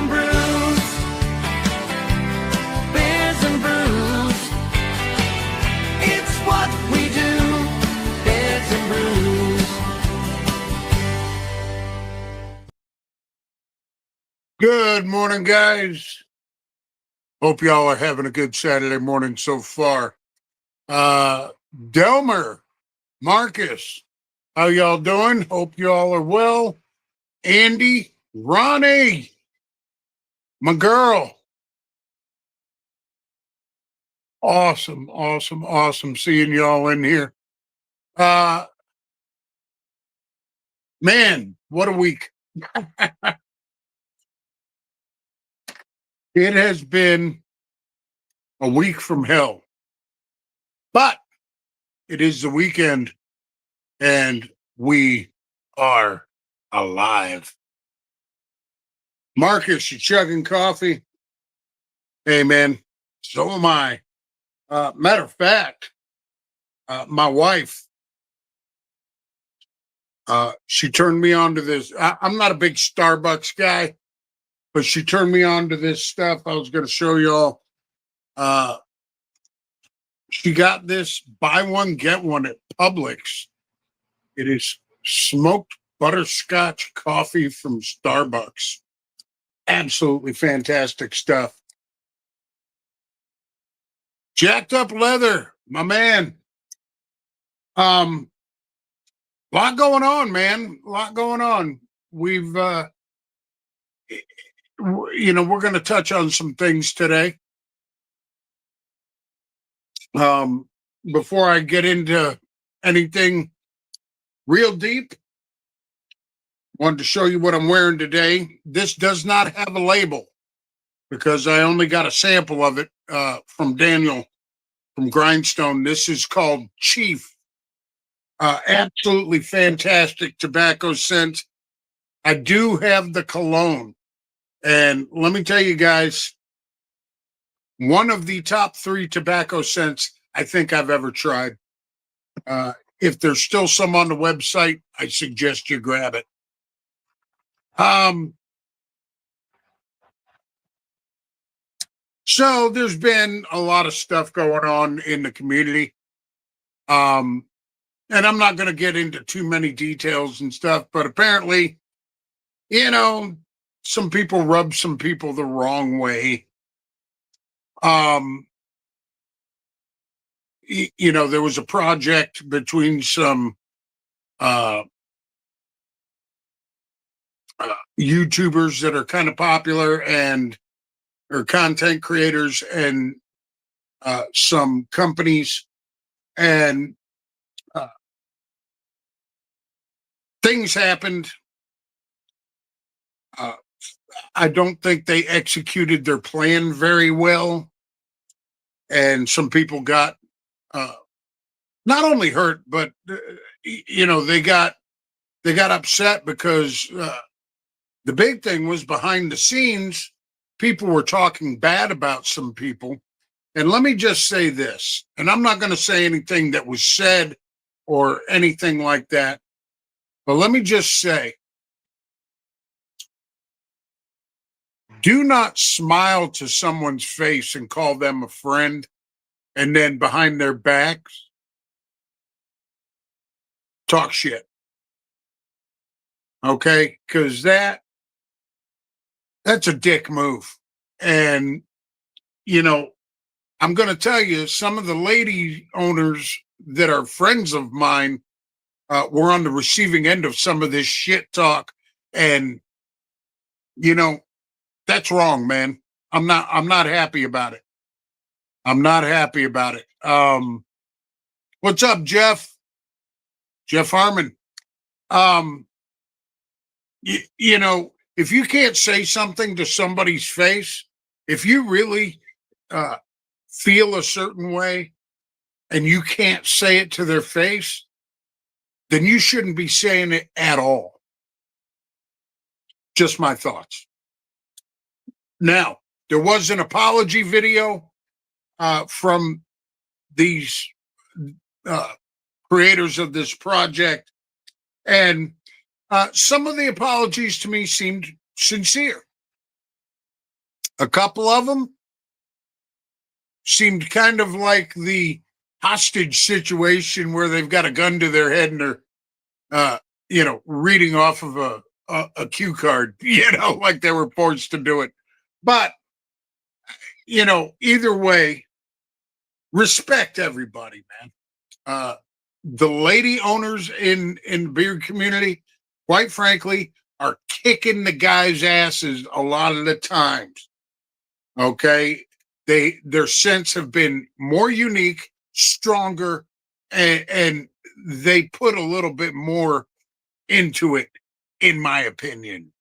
and brews. Beers and brews. It's what we do. Beers and brews. Good morning, guys. Hope y'all are having a good Saturday morning so far. Delmer, Marcus, how y'all doing? Hope y'all are well. Andy, Ronnie, my girl. Awesome seeing y'all in here. Man, what a week. It has been a week from hell, but it is the weekend and we are alive. Marcus, you chugging coffee? Hey, man, so am I. Matter of fact, my wife, she turned me on to this. I'm not a big Starbucks guy, but she turned me on to this stuff. I was going to show y'all. She got this buy one, get one at Publix. It is smoked butterscotch coffee from Starbucks. Absolutely fantastic stuff. Jacked Up Leather, my man. Lot going on, man. A lot going on. We've, we're going to touch on some things today. Before I get into anything real deep, wanted to show you what I'm wearing today. This does not have a label because I only got a sample of it from Daniel from Grindstone. This is called Chief. Absolutely fantastic tobacco scent. I do have the cologne. And let me tell you guys, one of the top 3 tobacco scents I think I've ever tried. If there's still some on the website, I suggest you grab it. So there's been a lot of stuff going on in the community. And I'm not going to get into too many details and stuff, but apparently, some people rub some people the wrong way. There was a project between some YouTubers that are kind of popular or content creators and some companies, and things happened. I don't think they executed their plan very well, and some people got not only hurt, but they got upset because the big thing was behind the scenes, people were talking bad about some people. And let me just say this, and I'm not going to say anything that was said or anything like that, but let me just say, do not smile to someone's face and call them a friend, and then behind their backs, talk shit. Okay? Because that's a dick move. And, I'm going to tell you, some of the lady owners that are friends of mine were on the receiving end of some of this shit talk. And, that's wrong, man. I'm not happy about it. I'm not happy about it. What's up, Jeff? Jeff Harmon. If you can't say something to somebody's face, if you really feel a certain way and you can't say it to their face, then you shouldn't be saying it at all. Just my thoughts. Now, there was an apology video from these creators of this project, and some of the apologies to me seemed sincere. A couple of them seemed kind of like the hostage situation where they've got a gun to their head and they're, reading off of a cue card, like they were forced to do it. But, either way, respect everybody, man. The lady owners in the beer community, quite frankly, are kicking the guys' asses a lot of the times. Okay, their scents have been more unique, stronger, and they put a little bit more into it, in my opinion.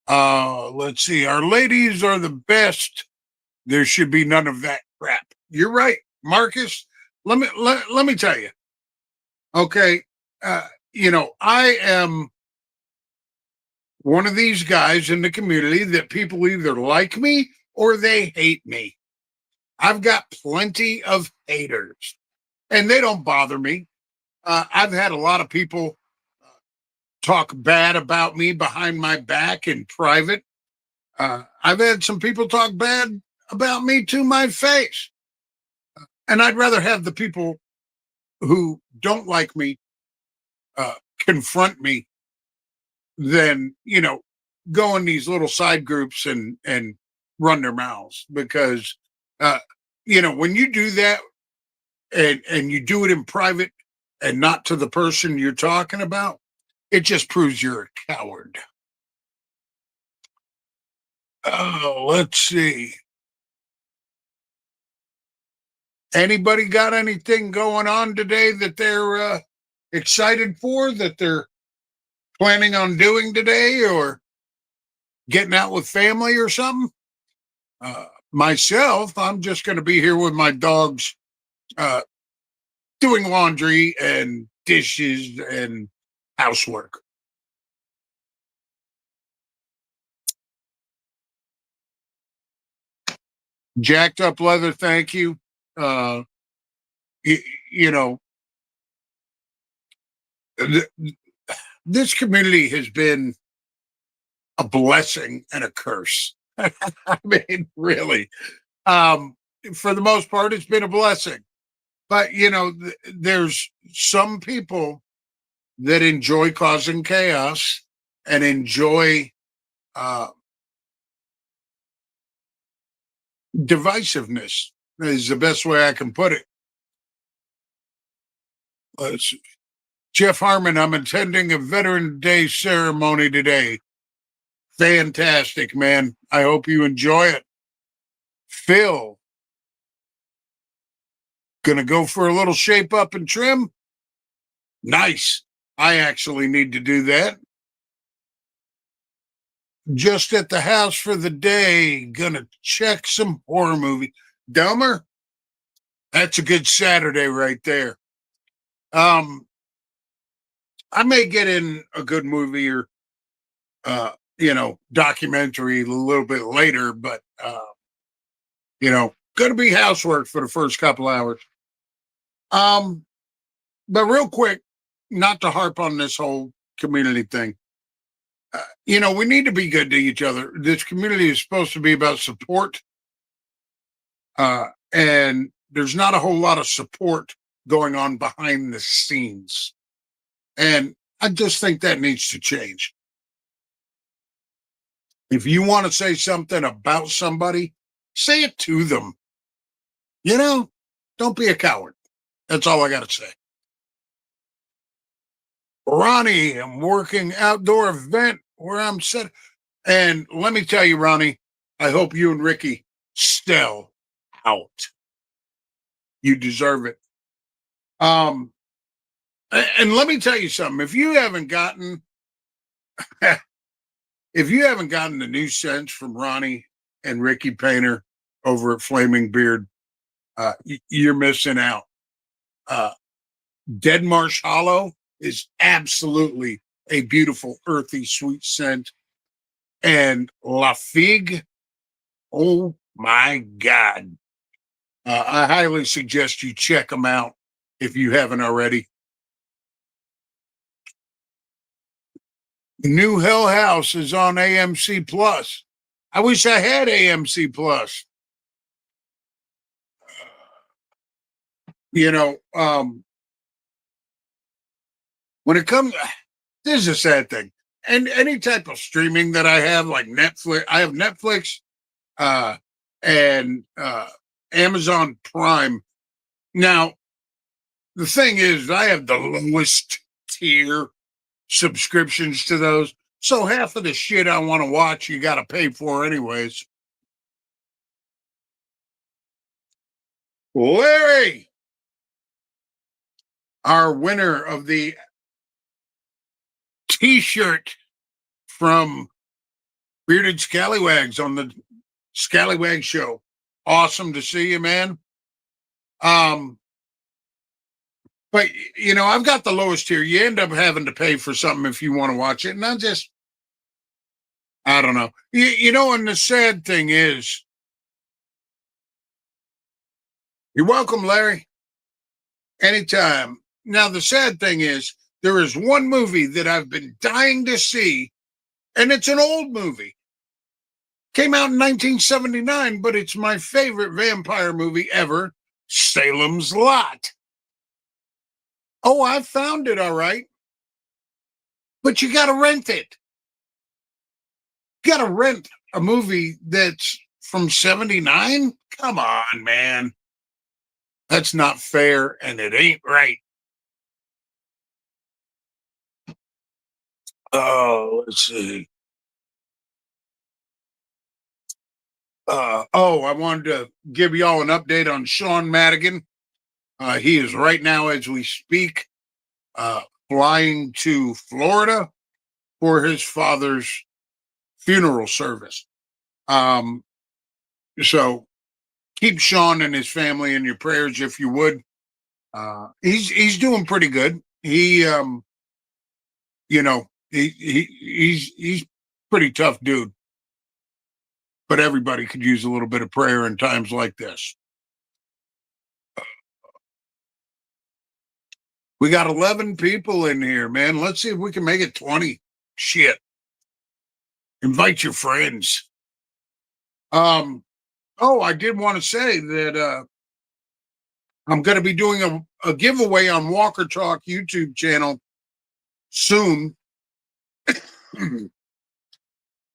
Let's see. Our ladies are the best. There should be none of that crap. You're right, Marcus. Let me tell you. Okay, I am one of these guys in the community that people either like me or they hate me. I've got plenty of haters, and they don't bother me. I've had a lot of people talk bad about me behind my back in private. I've had some people talk bad about me to my face. And I'd rather have the people who don't like me confront me than, go in these little side groups and run their mouths. Because, when you do that and you do it in private and not to the person you're talking about, it just proves you're a coward. Oh, let's see. Anybody got anything going on today that they're excited for, that they're planning on doing today, or getting out with family or something? Myself, I'm just going to be here with my dogs, doing laundry and dishes and housework. Jacked up leather, thank you. Uh, you, you know, th- this community has been a blessing and a curse. I mean, really. Um, for the most part, it's been a blessing. But, there's some people that enjoy causing chaos and enjoy uh, divisiveness, is the best way I can put it. Let's Jeff Harmon, I'm attending a Veteran Day ceremony today. Fantastic, man. I hope you enjoy it. Phil, gonna go for a little shape up and trim? Nice. I actually need to do that. Just at the house for the day. Gonna check some horror movie. Delmer, that's a good Saturday right there. Um, I may get in a good movie or documentary a little bit later, but gonna be housework for the first couple hours. Um, but real quick, not to harp on this whole community thing. We need to be good to each other. This community is supposed to be about support, and there's not a whole lot of support going on behind the scenes. And I just think that needs to change. If you want to say something about somebody, say it to them. Don't be a coward. That's all I got to say. Ronnie, I'm working outdoor event where I'm set. And let me tell you, Ronnie, I hope you and Ricky still out. You deserve it. And let me tell you something. If you haven't gotten the new scents from Ronnie and Ricky Painter over at Flaming Beard, you're missing out. Dead Marsh Hollow is absolutely a beautiful, earthy, sweet scent. And La Figue, oh my God. I highly suggest you check them out if you haven't already. New Hell House is on AMC Plus. I wish I had AMC Plus. You know, when it comes, this is a sad thing. And any type of streaming that I have, like Netflix, I have Netflix, uh, and Amazon Prime. Now, the thing is, I have the lowest tier subscriptions to those. So half of the shit I want to watch, you got to pay for anyways. Larry, our winner of the T-shirt from Bearded Scallywags on the Scallywag Show. Awesome to see you, man. Um, but you know, I've got the lowest tier. You end up having to pay for something if you want to watch it, and I don't know. You know, and the sad thing is, you're welcome, Larry. Anytime. Now, the sad thing is, there is one movie that I've been dying to see, and it's an old movie. Came out in 1979, but it's my favorite vampire movie ever, Salem's Lot. Oh, I found it, all right. But you got to rent it. You got to rent a movie that's from 79? Come on, man. That's not fair, and it ain't right. Oh, let's see. I wanted to give y'all an update on Sean Madigan. He is right now, as we speak, uh, flying to Florida for his father's funeral service. Um, so keep Sean and his family in your prayers if you would. He's doing pretty good. He you know, he's pretty tough dude. But everybody could use a little bit of prayer in times like this. We got 11 people in here, man. Let's see if we can make it 20. Shit. Invite your friends. I did want to say that I'm going to be doing a giveaway on Walker Talk YouTube channel soon.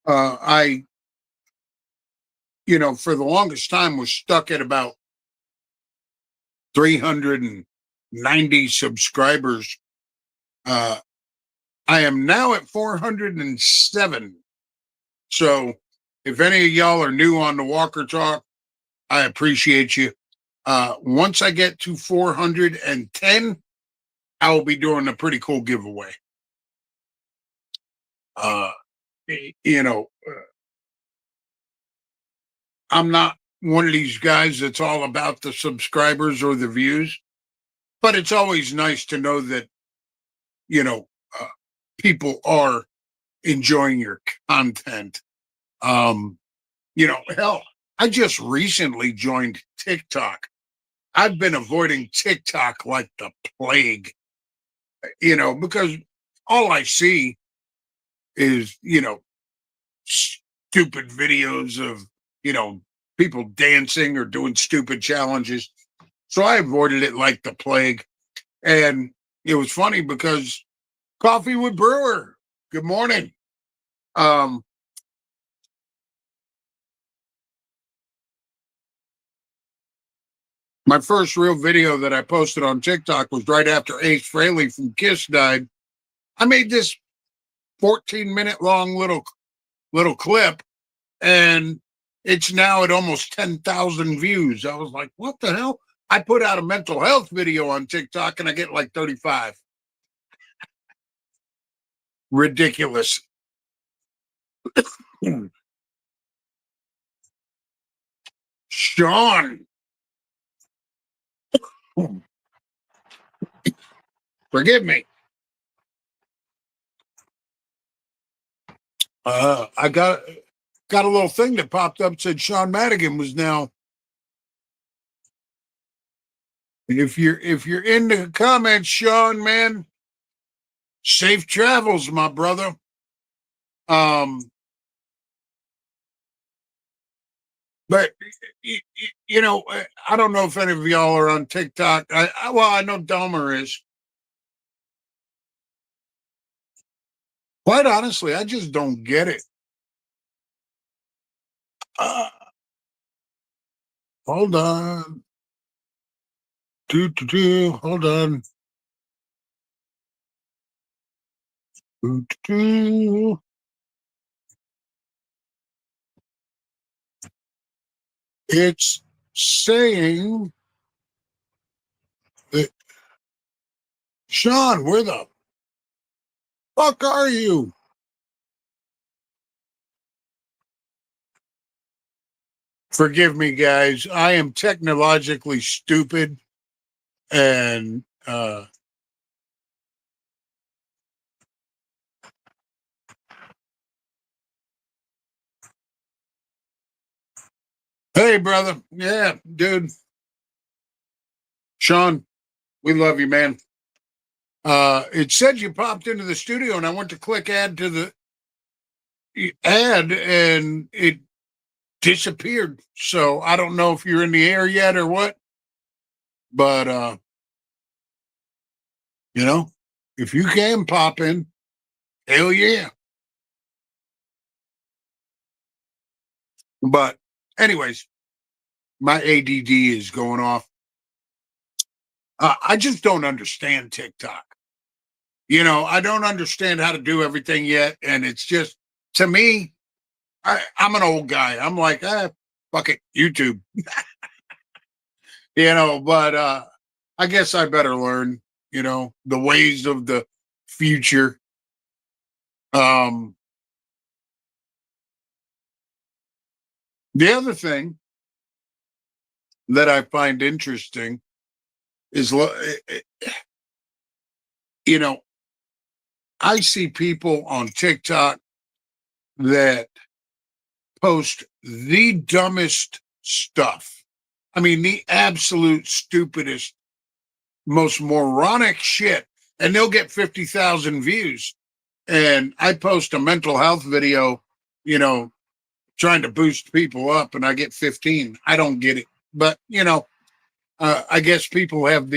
I, for the longest time was stuck at about 390 subscribers. I am now at 407. So if any of y'all are new on the Walker Talk, I appreciate you. Once I get to 410, I will be doing a pretty cool giveaway. Uh, you know, I'm not one of these guys that's all about the subscribers or the views, but it's always nice to know that, you know, people are enjoying your content. Hell, I just recently joined TikTok. I've been avoiding TikTok like the plague, because all I see is, stupid videos of, people dancing or doing stupid challenges. So I avoided it like the plague. And it was funny because Coffee with Brewer, good morning. My first real video that I posted on TikTok was right after Ace Frehley from Kiss died. I made this 14-minute long little clip, and it's now at almost 10,000 views. I was like, what the hell? I put out a mental health video on TikTok and I get like 35. Ridiculous. Sean, forgive me. I got a little thing that popped up, said Sean Madigan was now. If you're in the comments, Sean, man, safe travels, my brother. Um, But I don't know if any of y'all are on TikTok. I know Delmer is. Quite honestly, I just don't get it. Uh, hold on. Hold on. Doo. It's saying that, Sean, where the fuck are you? Forgive me, guys. I am technologically stupid, and hey, brother. Yeah, dude. Sean, we love you, man. It said you popped into the studio, and I went to click add to the ad, and it disappeared. So I don't know if you're in the air yet or what, but if you can pop in, hell yeah. But anyways, my ADD is going off. I just don't understand TikTok. I don't understand how to do everything yet, and it's just, to me, I'm an old guy. I'm like, fuck it, YouTube. But I guess I better learn, the ways of the future. Um, the other thing that I find interesting is, you know, I see people on TikTok that post the dumbest stuff. I mean, the absolute stupidest, most moronic shit, and they'll get 50,000 views. And I post a mental health video, you know, trying to boost people up, and I get 15. I don't get it. But, I guess people have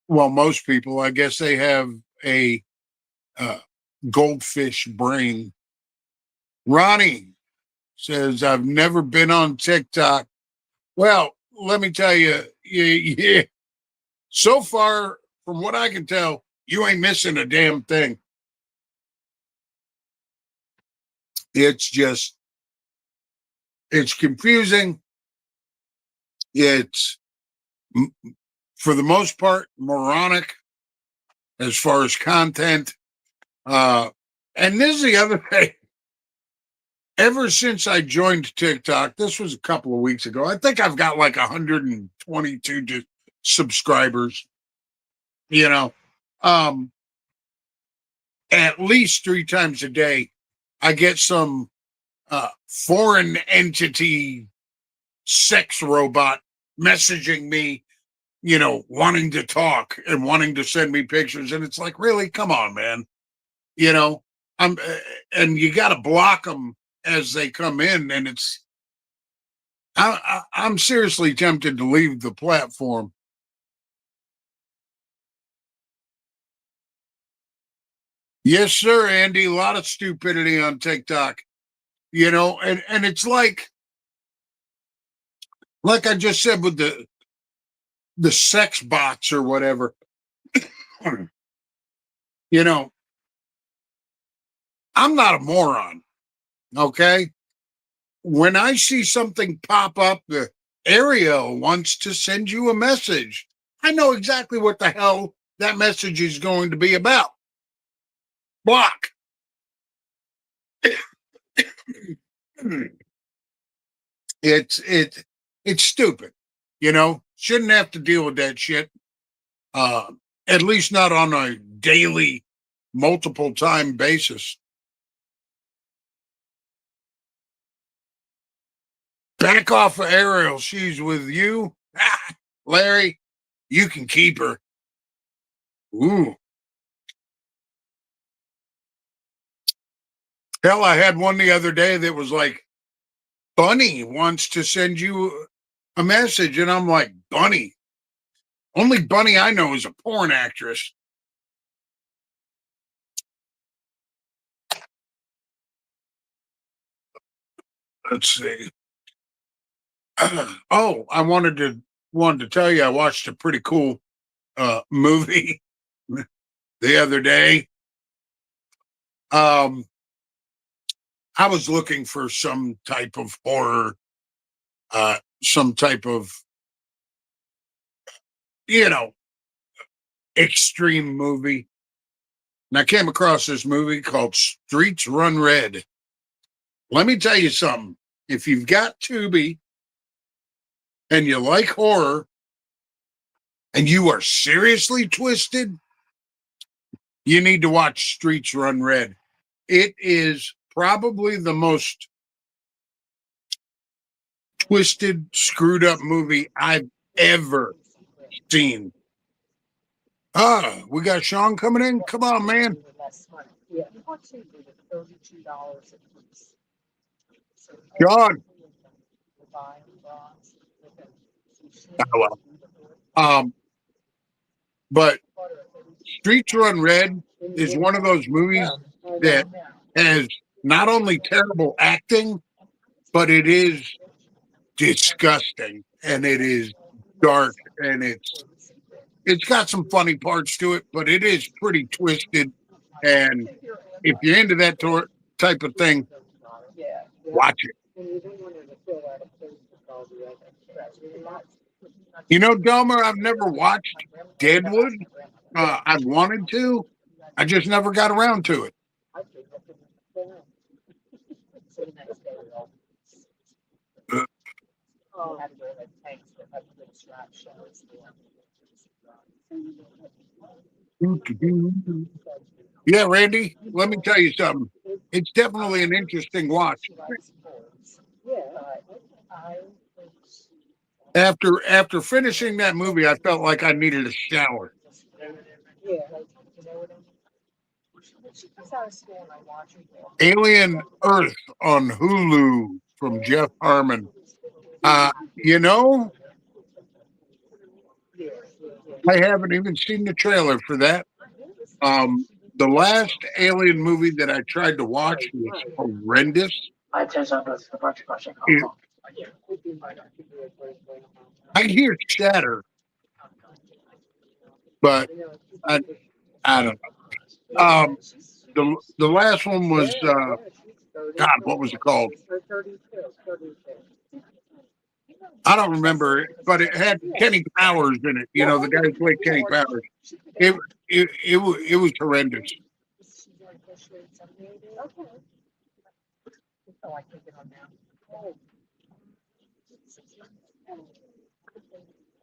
most people, I guess they have a uh, goldfish brain. Ronnie says, I've never been on TikTok. Well, let me tell you, yeah, so far, from what I can tell, you ain't missing a damn thing. It's just, it's confusing. It's, for the most part, moronic as far as content. And this is the other thing. Ever since I joined TikTok, this was a couple of weeks ago, I think I've got like 122 subscribers, you know. Um, at least 3 times a day, I get some foreign entity sex robot messaging me, wanting to talk and wanting to send me pictures. And it's like, really? Come on, man. You know, and you got to block them as they come in. And I'm seriously tempted to leave the platform. Yes, sir, Andy. A lot of stupidity on TikTok, and it's like I just said with the sex bots or whatever. you know, I'm not a moron. Okay. When I see something pop up, the Ariel wants to send you a message. I know exactly what the hell that message is going to be about. Block. It's stupid. Shouldn't have to deal with that shit. Uh, at least not on a daily, multiple time basis. Back off of Ariel. She's with you. Larry, you can keep her. Ooh. Hell, I had one the other day that was like, Bunny wants to send you a message. And I'm like, Bunny? Only Bunny I know is a porn actress. Let's see. Oh, I wanted to tell you I watched a pretty cool movie the other day. I was looking for some type of horror, some type of, you know, extreme movie. And I came across this movie called Streets Run Red. Let me tell you something. If you've got Tubi and you like horror and you are seriously twisted, you need to watch Streets Run Red. It is probably the most twisted, screwed up movie I've ever seen. We got Sean coming in. Come on, man. Sean. Oh, well. But Streets Run Red is one of those movies that has not only terrible acting, but it is disgusting and it is dark and it's got some funny parts to it, but it is pretty twisted. And if you're into that type of thing, watch it. You know, Delmer, I've never watched Deadwood. I wanted to. I just never got around to it. Yeah, Randy, let me tell you something. It's definitely an interesting watch. After finishing that movie, I felt like I needed a shower. Alien Earth on Hulu from Jeff Harmon. You know, I haven't even seen the trailer for that. The last Alien movie that I tried to watch was horrendous. It- I hear chatter, but I, I don't know. The last one was God, what was it called? I don't remember it, but it had Kenny Powers in it. You know, the guy who played Kenny Powers. It it was horrendous.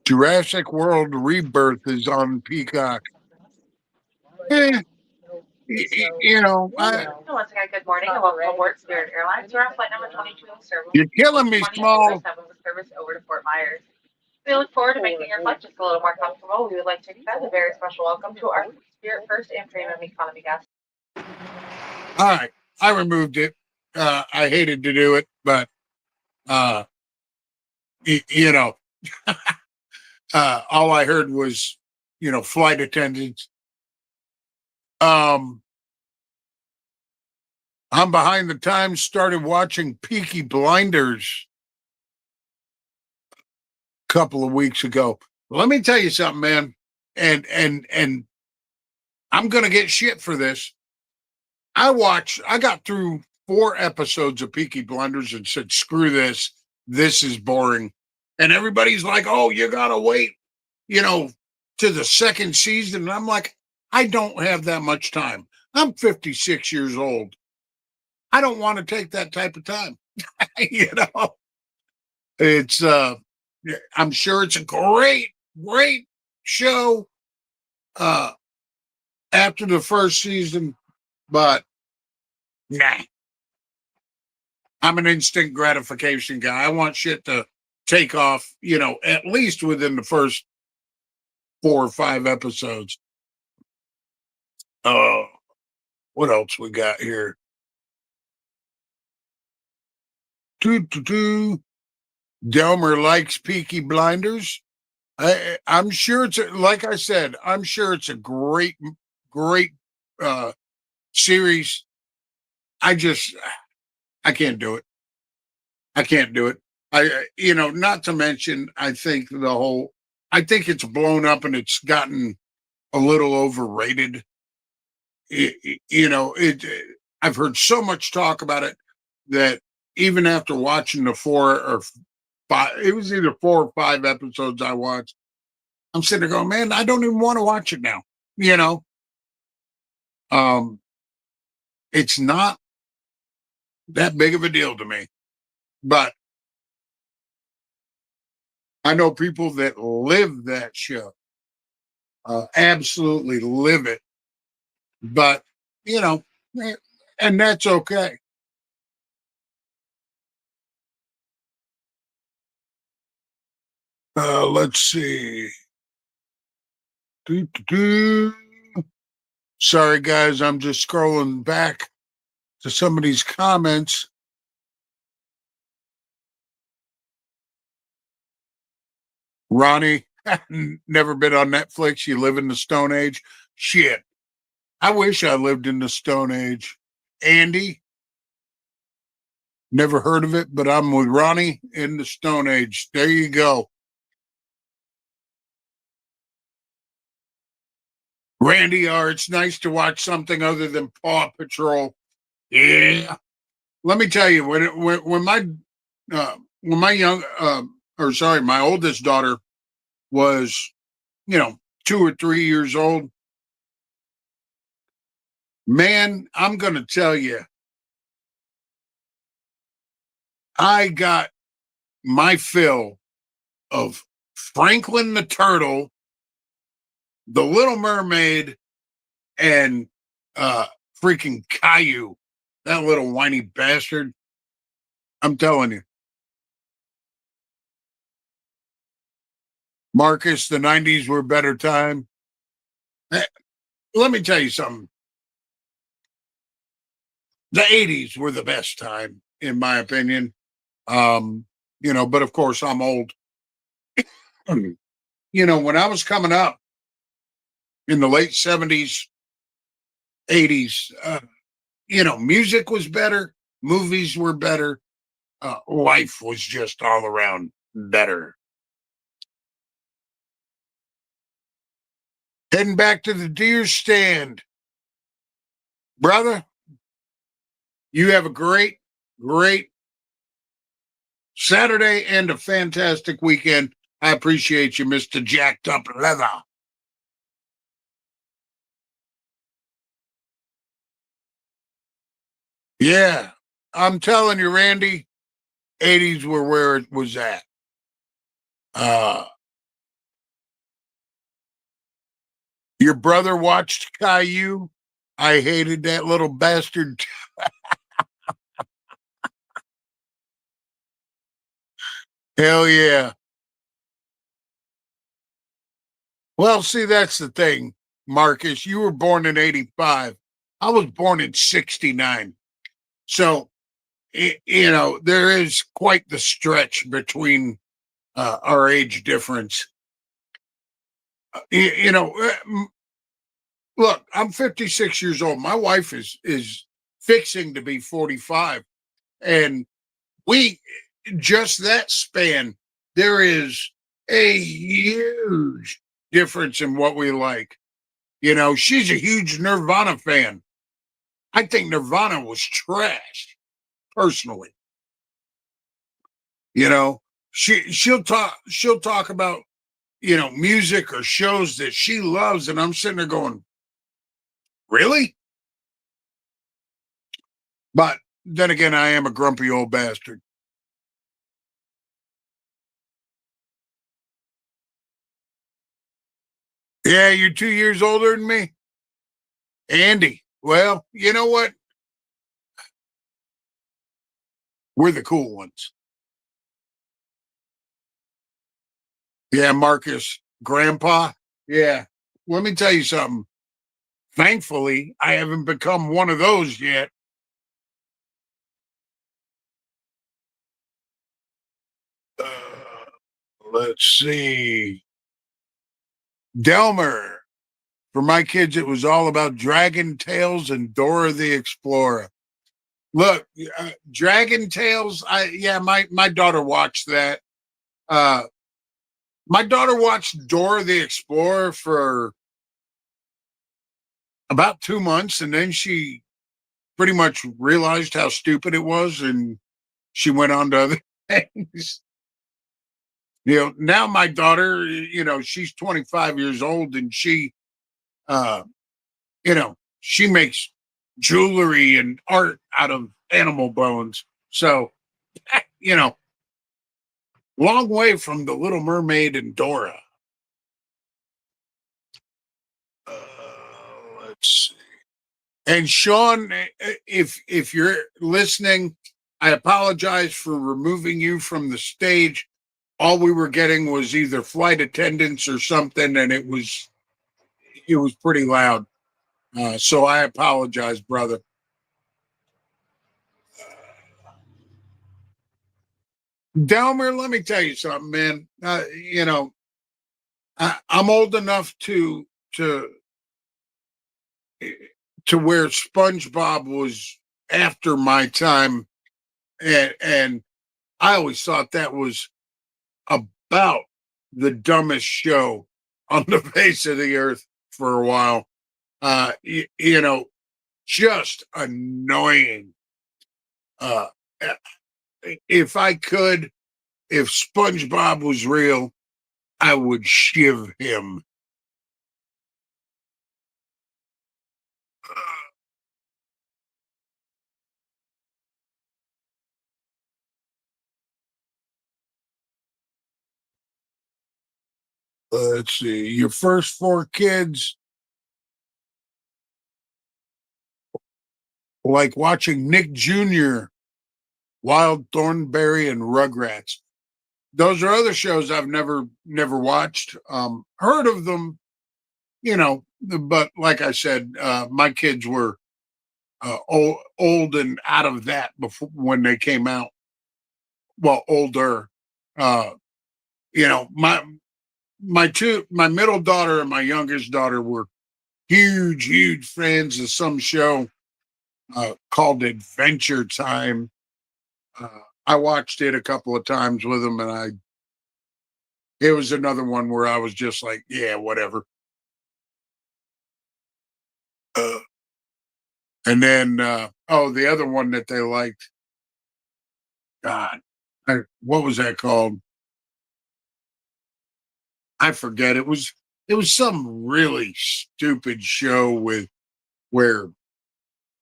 Jurassic World Rebirth is on Peacock. Eh, you know, Once again, good morning and welcome aboard Spirit Airlines. We're on flight number 22 serving you're killing me, 20 Small. 7 with service over to Fort Myers. We look forward to making your flight just a little more comfortable. We would like to extend a very special welcome to our Spirit First and Premium Economy guests. All right, I removed it. I hated to do it, but uh, you know, all I heard was, flight attendants. I'm behind the times. Started watching Peaky Blinders a couple of weeks ago. Let me tell you something, man. And I'm gonna get shit for this. I got through 4 episodes of Peaky Blinders and said, screw this. This is boring. And everybody's like, oh, you gotta wait, you know, to the second season. And I'm like, I don't have that much time. I'm 56 years old. I don't want to take that type of time. you know, it's I'm sure it's a great show after the first season, but nah. I'm an instant gratification guy. I want shit to take off, at least within the first 4 or 5 episodes. Oh, what else we got here? Delmer likes Peaky Blinders. I'm sure like I said, I'm sure it's a great series. I can't do it. I can't do it. Not to mention, I think I think it's blown up and it's gotten a little overrated. I've heard so much talk about it that even after watching the 4 or 5, it was either 4 or 5 episodes I watched, I'm sitting there going, man, I don't even want to watch it now. You know, um, it's not that big of a deal to me, but I know people that live that show, absolutely live it. But you know, eh, and that's okay. Let's see. Doo. Sorry, guys, I'm just scrolling back to some of these comments. Ronnie, never been on Netflix. You live in the Stone Age. Shit. I wish I lived in the Stone Age. Andy, never heard of it, but I'm with Ronnie in the Stone Age. There you go. Randy R., it's nice to watch something other than Paw Patrol. Yeah. Let me tell you, when my my oldest daughter was, 2 or 3 years old, man, I'm going to tell you, I got my fill of Franklin the Turtle, the Little Mermaid, and freaking Caillou, that little whiny bastard. I'm telling you, Marcus, the '90s were a better time. Eh, Let me tell you something. The '80s were the best time, in my opinion. But of course, I'm old. When I was coming up in the late '70s, '80s, music was better, movies were better, life was just all around better. Heading back to the deer stand, brother. You have a great Saturday and a fantastic weekend. I appreciate you, Mr. Jacked Up Leather. Yeah, I'm telling you, Randy, '80s were where it was at. Uh, your brother watched Caillou. I hated that little bastard. Hell yeah. Well, see, that's the thing, Marcus. You were born in '85. I was born in '69. So, there is quite the stretch between our age difference. Uh, y- you know, uh, Look, I'm 56 years old. My wife is fixing to be 45, and we just that span. There is a huge difference in what we like. She's a huge Nirvana fan. I think Nirvana was trash, personally. You know, she'll talk about music or shows that she loves, and I'm sitting there going, really? But then again, I am a grumpy old bastard. Yeah, you're 2 years older than me, Andy. Well, you know what? We're the cool ones. Yeah, Marcus, Grandpa. Yeah. Let me tell you something. Thankfully, I haven't become one of those yet. Let's see. Delmer. For my kids, it was all about Dragon Tales and Dora the Explorer. Look, Dragon Tales. My daughter watched that. Uh, my daughter watched Dora the Explorer for about 2 months, and then she pretty much realized how stupid it was, and she went on to other things. Now my daughter, she's 25 years old, and uh, she makes jewelry and art out of animal bones. So, you know, long way from the Little Mermaid and Dora. Uh, let's see. And Sean, if you're listening, I apologize for removing you from the stage. All we were getting was either flight attendants or something, and it was pretty loud. So I apologize, brother. Delmer, let me tell you something, man. I'm old enough to to where SpongeBob was after my time, and I always thought that was about the dumbest show on the face of the earth for a while. Just annoying. Uh, if I could, if SpongeBob was real, I would shiv him. Let's see. Your first four kids like watching Nick Jr., Wild Thornberry, and Rugrats. Those are other shows I've never watched. Heard of them, but like I said, my kids were old and out of that before when they came out. Well, older. Uh, my middle daughter and my youngest daughter were huge fans of some show called Adventure Time. Uh, I watched it a couple of times with them, and it was another one where I was just like, yeah, whatever. Uh, and then, the other one that they liked, God, what was that called? I forget. It was some really stupid show where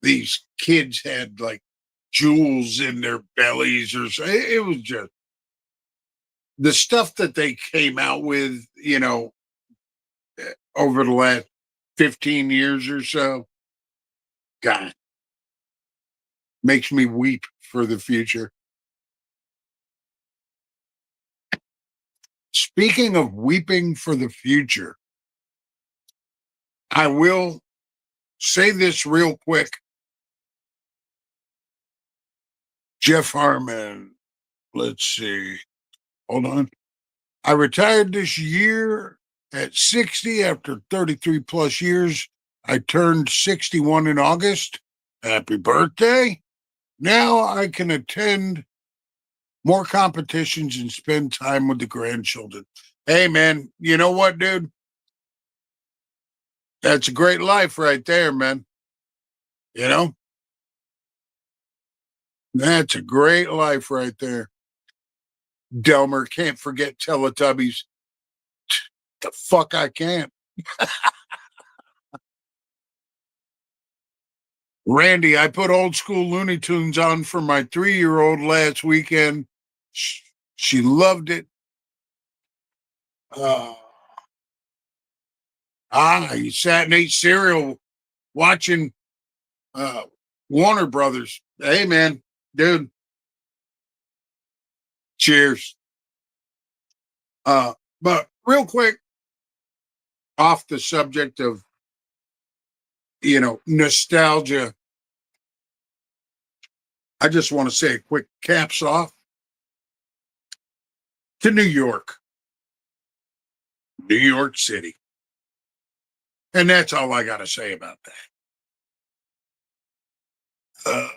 these kids had like jewels in their bellies or so. It was just the stuff that they came out with, over the last 15 years or so. God, makes me weep for the future. Speaking of weeping for the future, I will say this real quick. Jeff Harmon, let's see. Hold on. I retired this year at 60 after 33 plus years. I turned 61 in August. Happy birthday. Now I can attend more competitions and spend time with the grandchildren. Hey, man, you know what, dude? That's a great life right there, man. You know, that's a great life right there. Delmer, can't forget Teletubbies. The fuck I can't. Randy, I put old school Looney Tunes on for my 3-year-old last weekend. She loved it. Uh, he sat and ate cereal watching uh, Warner Brothers. Hey, man, dude, cheers. But real quick, off the subject of, nostalgia, I just want to say a quick caps off to New York. New York City. And that's all I got to say about that.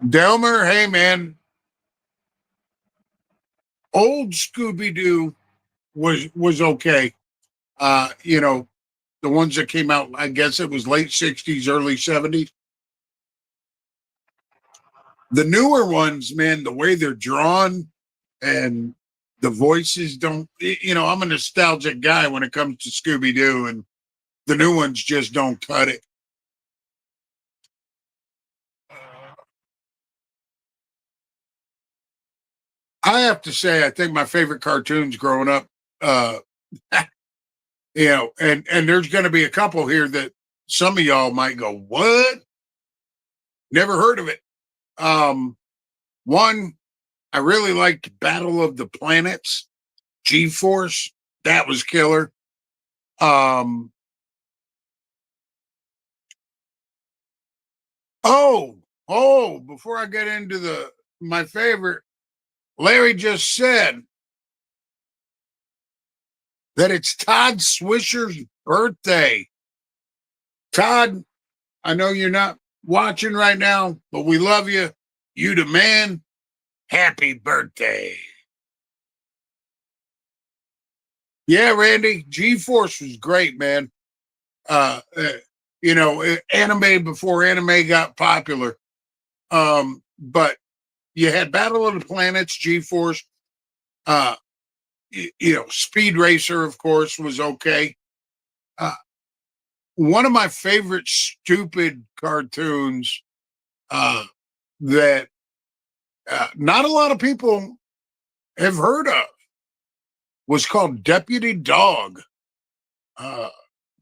Delmer, hey man, old Scooby Doo was okay. You know, the ones that came out, I guess it was late 60s, early 70s. The newer ones, man, the way they're drawn and the voices don't, you know, I'm a nostalgic guy when it comes to Scooby Doo, and the new ones just don't cut it. I have to say, I think my favorite cartoons growing up, uh, you know, and there's going to be a couple here that some of y'all might go, "What? Never heard of it." One, I really liked Battle of the Planets, G-Force. That was killer. Um, oh, before I get into my favorite, Larry just said that it's Todd Swisher's birthday. Todd, I know you're not watching right now, but we love you. You the man. Happy birthday. Yeah, Randy, G-Force was great, man. Uh, uh, you know, anime before anime got popular. But you had Battle of the Planets, G-Force. Uh, you know, Speed Racer, of course, was okay. Uh, one of my favorite stupid cartoons uh, that not a lot of people have heard of was called Deputy Dog, uh,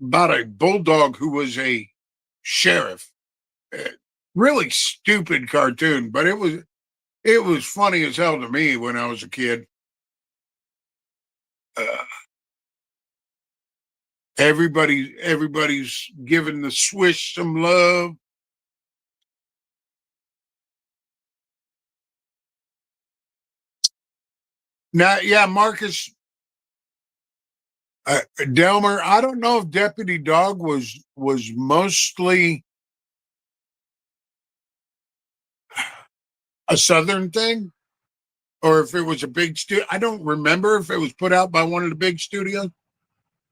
about a bulldog who was a sheriff. Uh, really stupid cartoon, but it was funny as hell to me when I was a kid. Uh, everybody's giving the Swish some love. Now, yeah, Marcus Delmer. I don't know if Deputy Dog was mostly a Southern thing or if it was a big studio. I don't remember if it was put out by one of the big studios,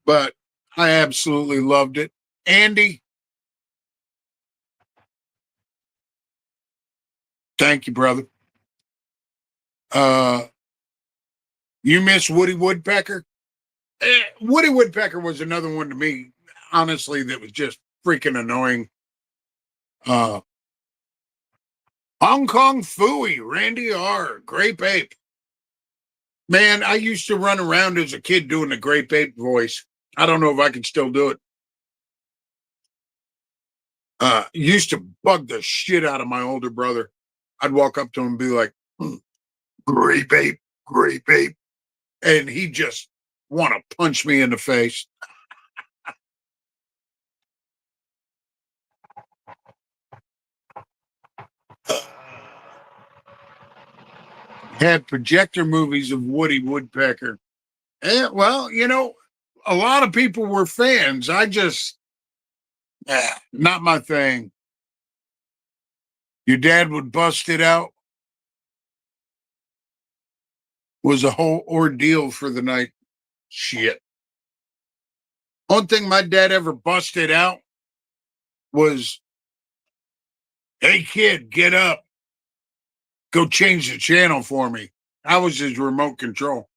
but I absolutely loved it. Andy, thank you, brother. Uh, you miss Woody Woodpecker? Woody Woodpecker was another one to me, honestly, that was just freaking annoying. Uh, Hong Kong Fooey, Randy R, Grape Ape. Man, I used to run around as a kid doing the Grape Ape voice. I don't know if I can still do it. Used to bug the shit out of my older brother. I'd walk up to him and be like, Grape Ape, Grape Ape. And he just want to punch me in the face. Had projector movies of Woody Woodpecker. Well, you know, a lot of people were fans. I just, not my thing. Your dad would bust it out. Was a whole ordeal for the night. Shit. One thing my dad ever busted out was, hey kid, get up. Go change the channel for me. I was his remote control.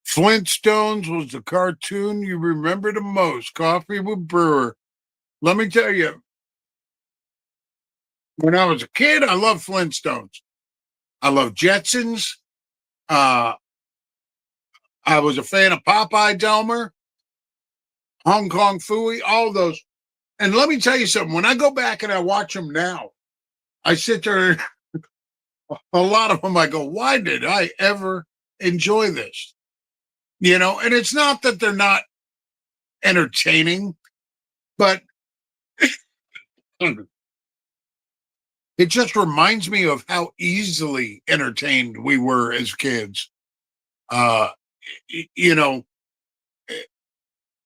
Flintstones was the cartoon you remember the most. Coffee with Brewer. Let me tell you, when I was a kid, I loved Flintstones. I loved Jetsons. Uh, I was a fan of Popeye Delmer, Hong Kong Fooey, all those. And let me tell you something. When I go back and I watch them now, I sit there, a lot of them, I go, why did I ever enjoy this? You know, and it's not that they're not entertaining, but It just reminds me of how easily entertained we were as kids. Uh, you know,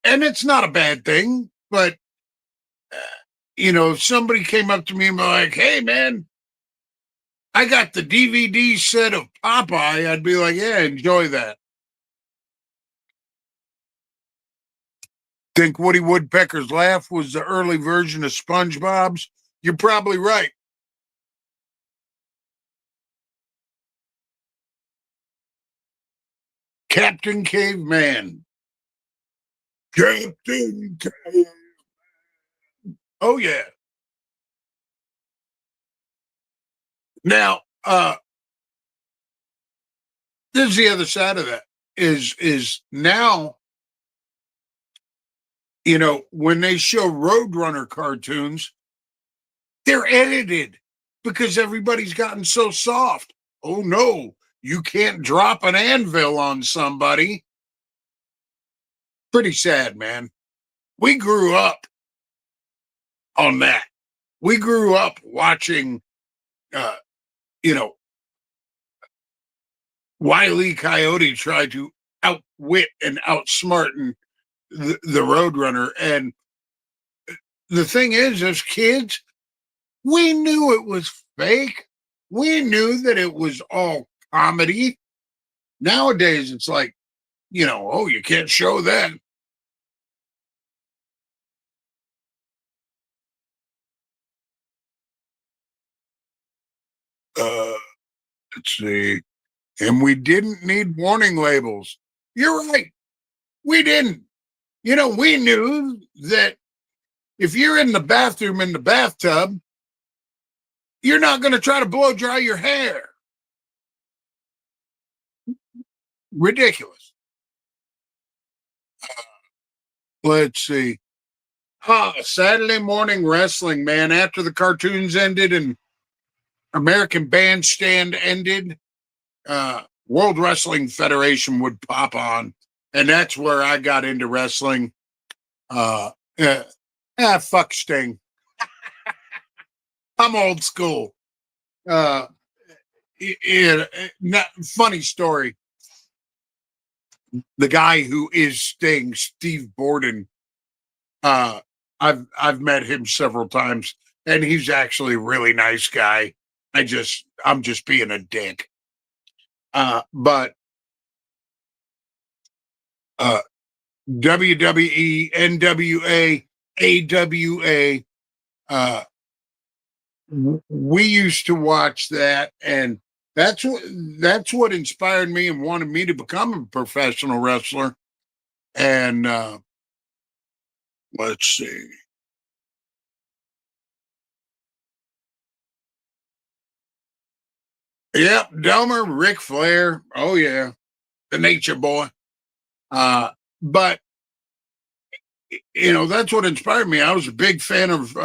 and it's not a bad thing, but uh, if somebody came up to me and be like, "Hey, man, I got the DVD set of Popeye," I'd be like, "Yeah, enjoy that." Think Woody Woodpecker's laugh was the early version of SpongeBob's? You're probably right. Captain Caveman. Captain Cave. Oh yeah. Now, this is the other side of that. Is now, when they show Roadrunner cartoons, they're edited because everybody's gotten so soft. Oh no, you can't drop an anvil on somebody. Pretty sad, man. We grew up on that. We grew up watching, uh, you know, Wile E. Coyote try to outwit and outsmart the Roadrunner. And the thing is, as kids, we knew it was fake. We knew that it was all comedy. Nowadays, it's like, oh, you can't show that. Uh, let's see. And we didn't need warning labels. You're right. We didn't. We knew that if you're in the bathroom in the bathtub, you're not going to try to blow dry your hair. Ridiculous. Let's see. Saturday morning wrestling, man. After the cartoons ended and American Bandstand ended, World Wrestling Federation would pop on, and that's where I got into wrestling. Uh, Fuck Sting. I'm old school. Uh, Funny story. The guy who is Sting, Steve Borden. I've met him several times, and he's actually a really nice guy. I'm just being a dick. But WWE, NWA, AWA, we used to watch that, and that's what inspired me and wanted me to become a professional wrestler. And let's see. Yep, Delmer, Ric Flair. Oh yeah, the Nature Boy. But that's what inspired me. I was a big fan of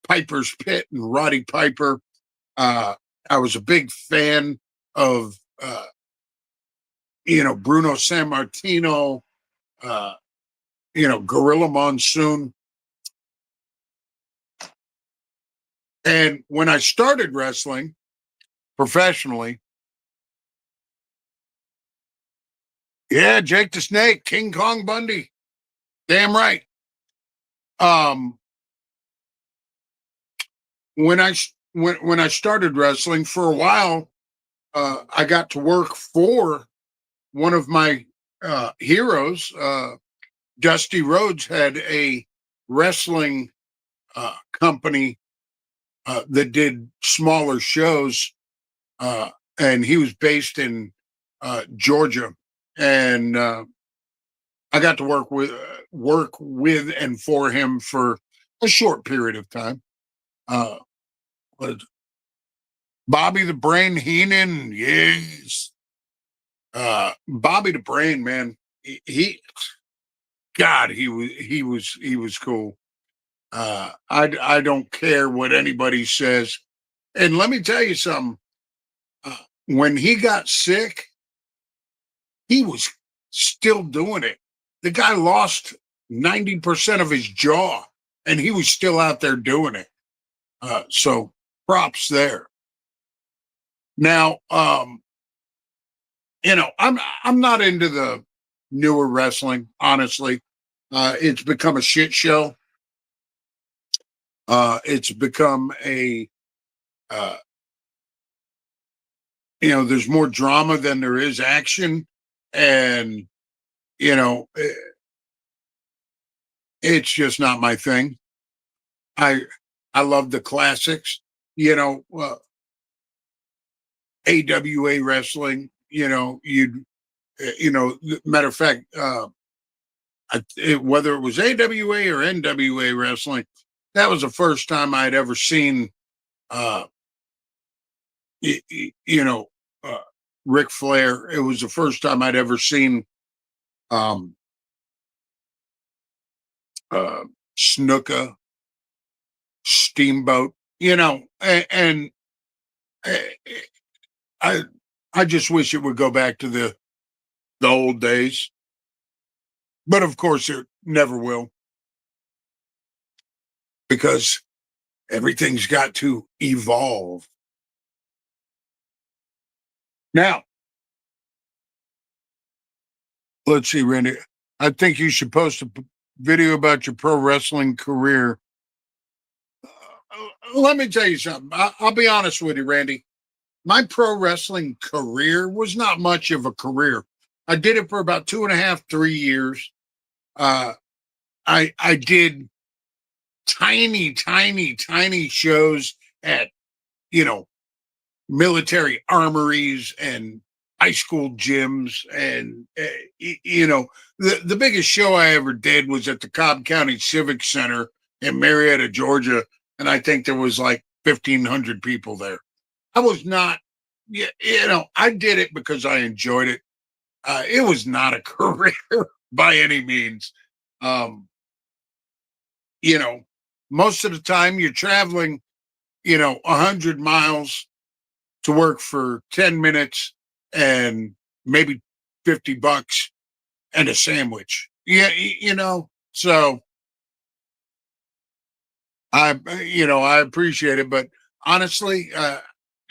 Piper's Pit and Roddy Piper. I was a big fan of Bruno Sammartino, uh, Gorilla Monsoon. And when I started wrestling professionally, yeah, Jake the Snake, King Kong Bundy. Damn right. Um, when I started wrestling for a while, I got to work for one of my heroes. Dusty Rhodes had a wrestling company that did smaller shows, and he was based in Georgia, and I got to work with and for him for a short period of time. Uh, but Bobby the Brain Heenan, yes. Bobby the Brain, man, God, he was cool. I don't care what anybody says, and let me tell you something. When he got sick, he was still doing it. The guy lost 90% of his jaw, and he was still out there doing it. So props there. Now, I'm not into the newer wrestling, honestly. It's become a shit show. It's become a uh, there's more drama than there is action, and you know, eh, it's just not my thing. I I love the classics. You know, AWA wrestling. Matter of fact, whether it was AWA or NWA wrestling, that was the first time I'd ever seen, uh, y- y- you know, uh, Ric Flair. It was the first time I'd ever seen um, uh, Snuka, Steamboat. And uh, I I just wish it would go back to the old days, but of course it never will because everything's got to evolve. Now, let's see, Randy. I think you should post a video about your pro wrestling career. Let me tell you something. I'll be honest with you, Randy. My pro wrestling career was not much of a career. I did it for about 2.5, 3 years. Uh, I did tiny, tiny, tiny shows at you know military armories and high school gyms, and the biggest show I ever did was at the Cobb County Civic Center in Marietta, Georgia, and I think there was like 1,500 people there. I was not, I did it because I enjoyed it. It was not a career by any means. Um, you know, Most of the time you're traveling, 100 miles to work for 10 minutes and maybe $50 and a sandwich. Yeah, so I appreciate it, but honestly,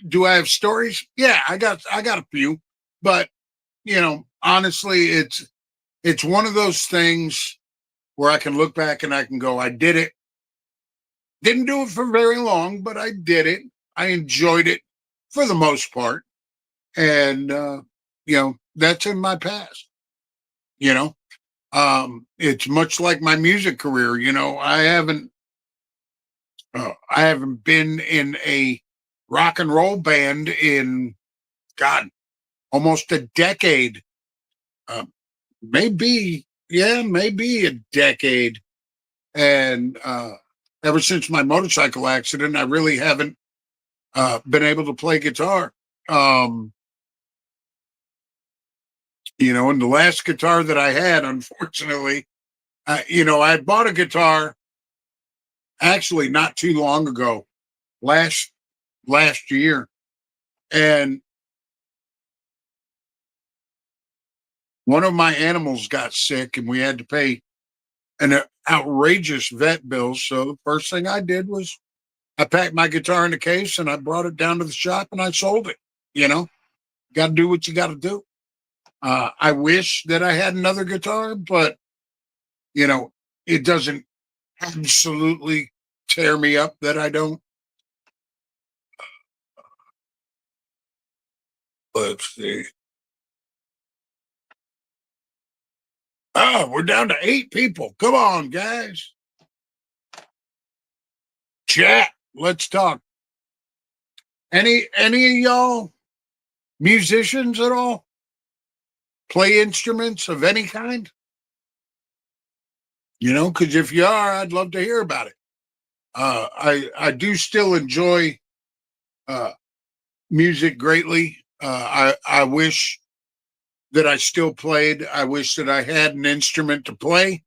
do I have stories? Yeah, I got a few, but honestly, it's one of those things where I can look back and I can go, I did it. Didn't do it for very long, but I did it. I enjoyed it for the most part. And that's in my past. You know, it's much like my music career. I haven't been in a rock and roll band in God almost a decade. Uh, maybe a decade. And ever since my motorcycle accident, I really haven't been able to play guitar. Um, and the last guitar that I had, unfortunately, I bought a guitar actually not too long ago, last last year, and one of my animals got sick, and we had to pay an outrageous vet bill. So the first thing I did was I packed my guitar in a case and I brought it down to the shop and I sold it. You know, got to do what you got to do. I wish that I had another guitar, but you know, it doesn't absolutely tear me up that I don't. Let's see. Oh, we're down to 8 people. Come on, guys. Chat. Let's talk. Any of y'all musicians at all? Play instruments of any kind? Because if you are, I'd love to hear about it. I do still enjoy uh, music greatly. I wish that I still played. I wish that I had an instrument to play,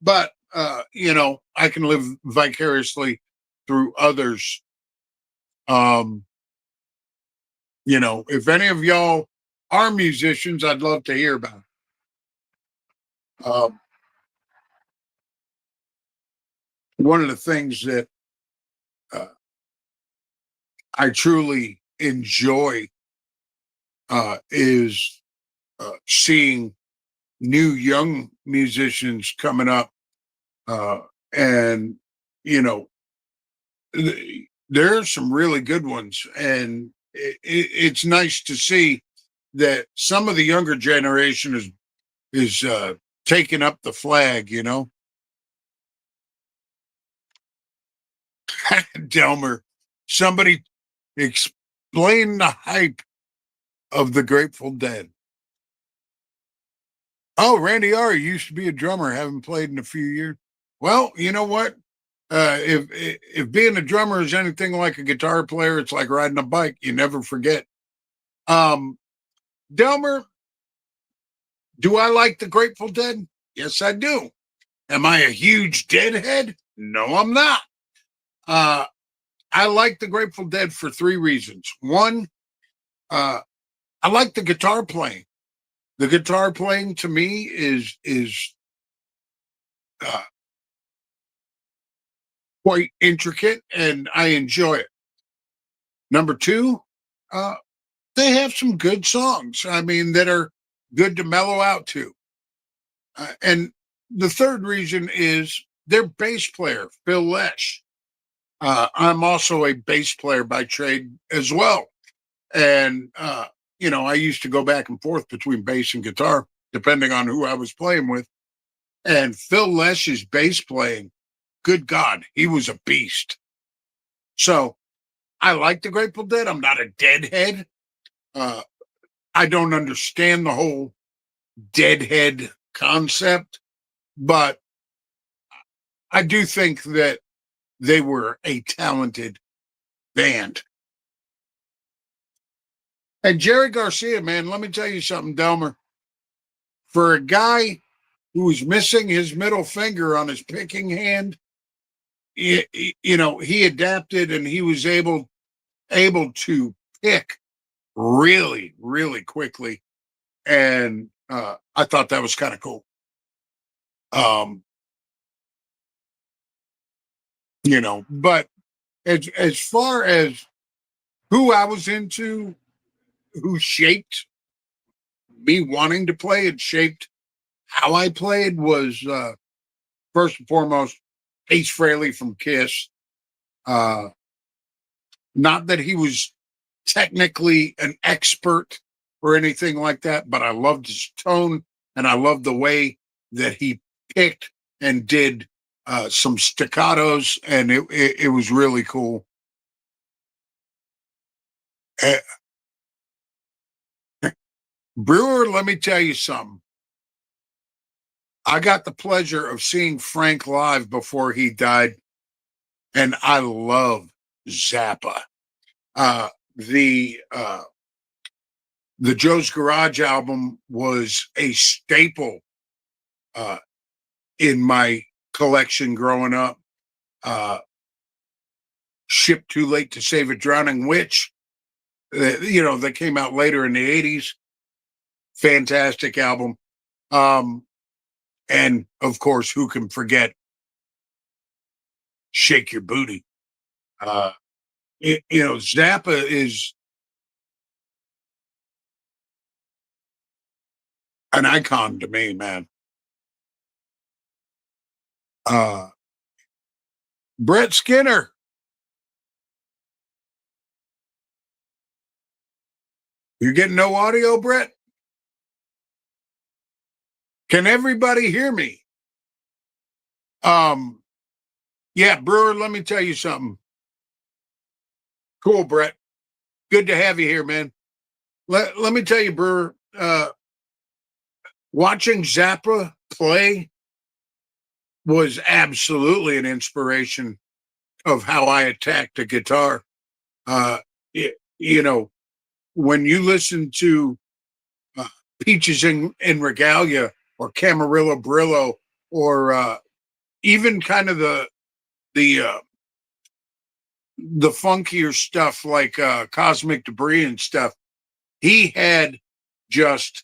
but I can live vicariously through others. Um, if any of y'all are musicians, I'd love to hear about it. One of the things that uh, I truly enjoy is seeing new young musicians coming up, uh, and you know, there are some really good ones, and it's nice to see that some of the younger generation is taking up the flag. Delmer, somebody explain the hype of the Grateful Dead. Oh, Randy R. used to be a drummer, haven't played in a few years. Well, you know what? If being a drummer is anything like a guitar player, it's like riding a bike. You never forget. Um, Delmer, do I like the Grateful Dead? Yes, I do. Am I a huge Deadhead? No, I'm not. Uh, I like the Grateful Dead for three reasons. One, uh, I like the guitar playing. The guitar playing to me is uh, quite intricate, and I enjoy it. Number two, uh, they have some good songs. I mean, that are good to mellow out to. And the third reason is their bass player, Phil Lesh. I'm also a bass player by trade as well. And, I used to go back and forth between bass and guitar, depending on who I was playing with. And Phil Lesh's bass playing, good God, he was a beast. So I like the Grateful Dead. I'm not a deadhead. Uh, I don't understand the whole deadhead concept, but I do think that they were a talented band. And Jerry Garcia, man, let me tell you something, Delmer. For a guy who's missing his middle finger on his picking hand, he adapted and he was able to pick really, really quickly, and I thought that was kind of cool. Um, but as far as who I was into, who shaped me wanting to play and shaped how I played was first and foremost Ace Frehley from Kiss. Uh, Not that he was technically an expert or anything like that, but I loved his tone and I loved the way that he picked and did some staccatos, and it was really cool. Uh, Brewer, let me tell you something. I got the pleasure of seeing Frank live before he died, and I love Zappa. Uh, the the Joe's Garage album was a staple uh, in my collection growing up. Uh, Ship Too Late to Save a Drowning Witch, that came out later in the 80s. Fantastic album. And of course, who can forget Shake Your Booty? Zappa is an icon to me, man. Uh, Brett Skinner, you're getting no audio, Brett? Can everybody hear me? Um, yeah, Brewer, let me tell you something. Cool, Brett. Good to have you here, man. Let me tell you, Brewer, watching Zappa play was absolutely an inspiration of how I attacked a guitar. Uh, it, you know, when you listen to uh, Peaches in Regalia or Camarillo Brillo or even kind of the the funkier stuff like Cosmic Debris and stuff, he had just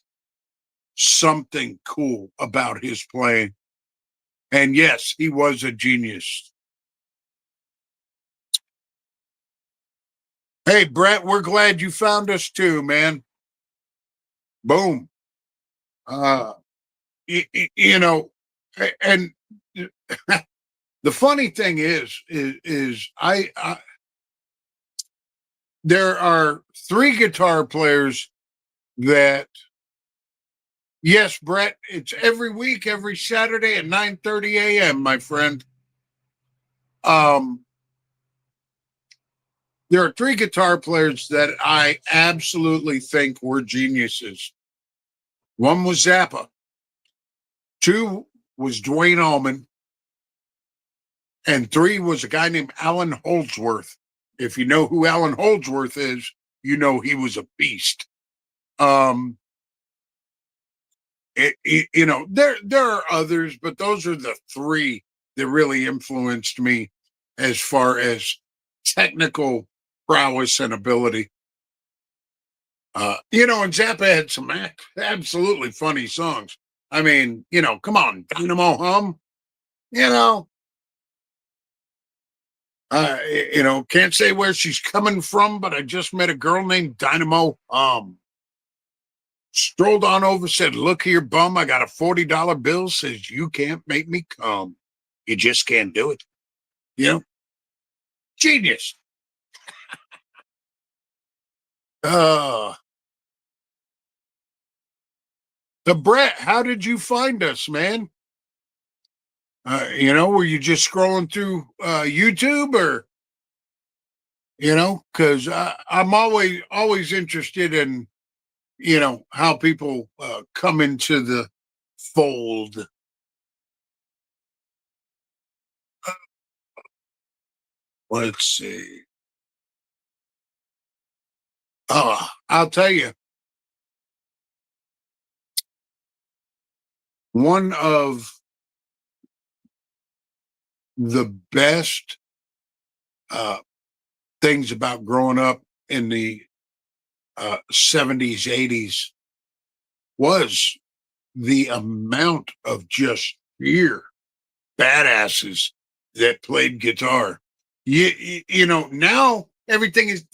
something cool about his playing. And yes, he was a genius. Hey, Brett, we're glad you found us too, man. Boom. Uh, you know, and the funny thing is I there are three guitar players that, yes, Brett, it's every week, every Saturday at 9:30 a.m., my friend. Um, there are three guitar players that I absolutely think were geniuses. One was Zappa, two was Dwayne Allman, and three was a guy named Alan Holdsworth. If you know who Alan Holdsworth is, you know he was a beast. Um, there are others, but those are the three that really influenced me as far as technical prowess and ability. And Zappa had some absolutely funny songs. I mean, come on, Dynamo Hum, you know, can't say where she's coming from, but I just met a girl named Dynamo. Strolled on over, said, "Look here, bum, I got a $40 bill, says you can't make me come. You just can't do it." You know, genius. Uh, the Brett, how did you find us, man? Were you just scrolling through YouTube or, because I'm always interested in, how people come into the fold. Let's see. I'll tell you, one of the best uh, things about growing up in the 70s, 80s was the amount of just sheer badasses that played guitar. Now everything is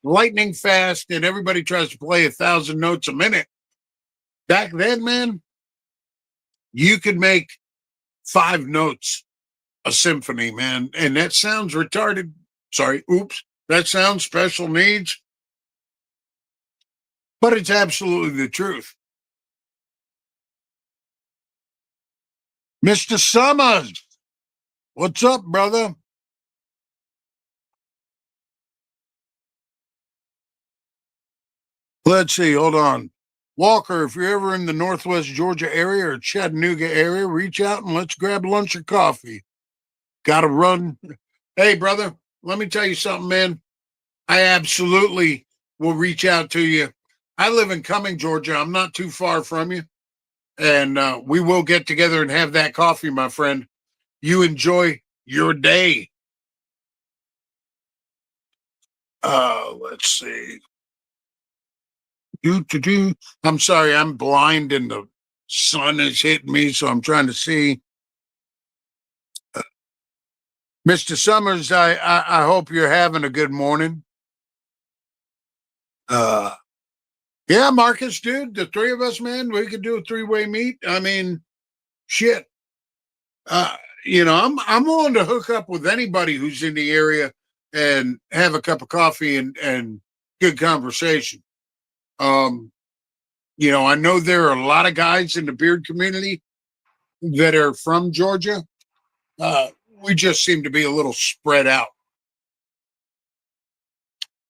lightning fast and everybody tries to play 1,000 notes a minute. Back then, man, you could make 5 notes a symphony, man. And that sounds retarded. Sorry, oops. That sounds special needs, but it's absolutely the truth. Mr. Summers, what's up, brother? Let's see. Hold on. Walker, if you're ever in the Northwest Georgia area or Chattanooga area, reach out and let's grab lunch or coffee. Got to run. Hey, brother, let me tell you something, man. I absolutely will reach out to you. I live in Cumming, Georgia. I'm not too far from you. And we will get together and have that coffee, my friend. You enjoy your day. Let's see. Do. I'm sorry, I'm blind and the sun is hitting me, so I'm trying to see. Mr. Summers, I hope you're having a good morning. Uh, yeah, Marcus, dude, the three of us, man, we could do a three-way meet. I mean, shit. I'm willing to hook up with anybody who's in the area and have a cup of coffee and good conversation. Um, I know there are a lot of guys in the beard community that are from Georgia. Uh, we just seem to be a little spread out.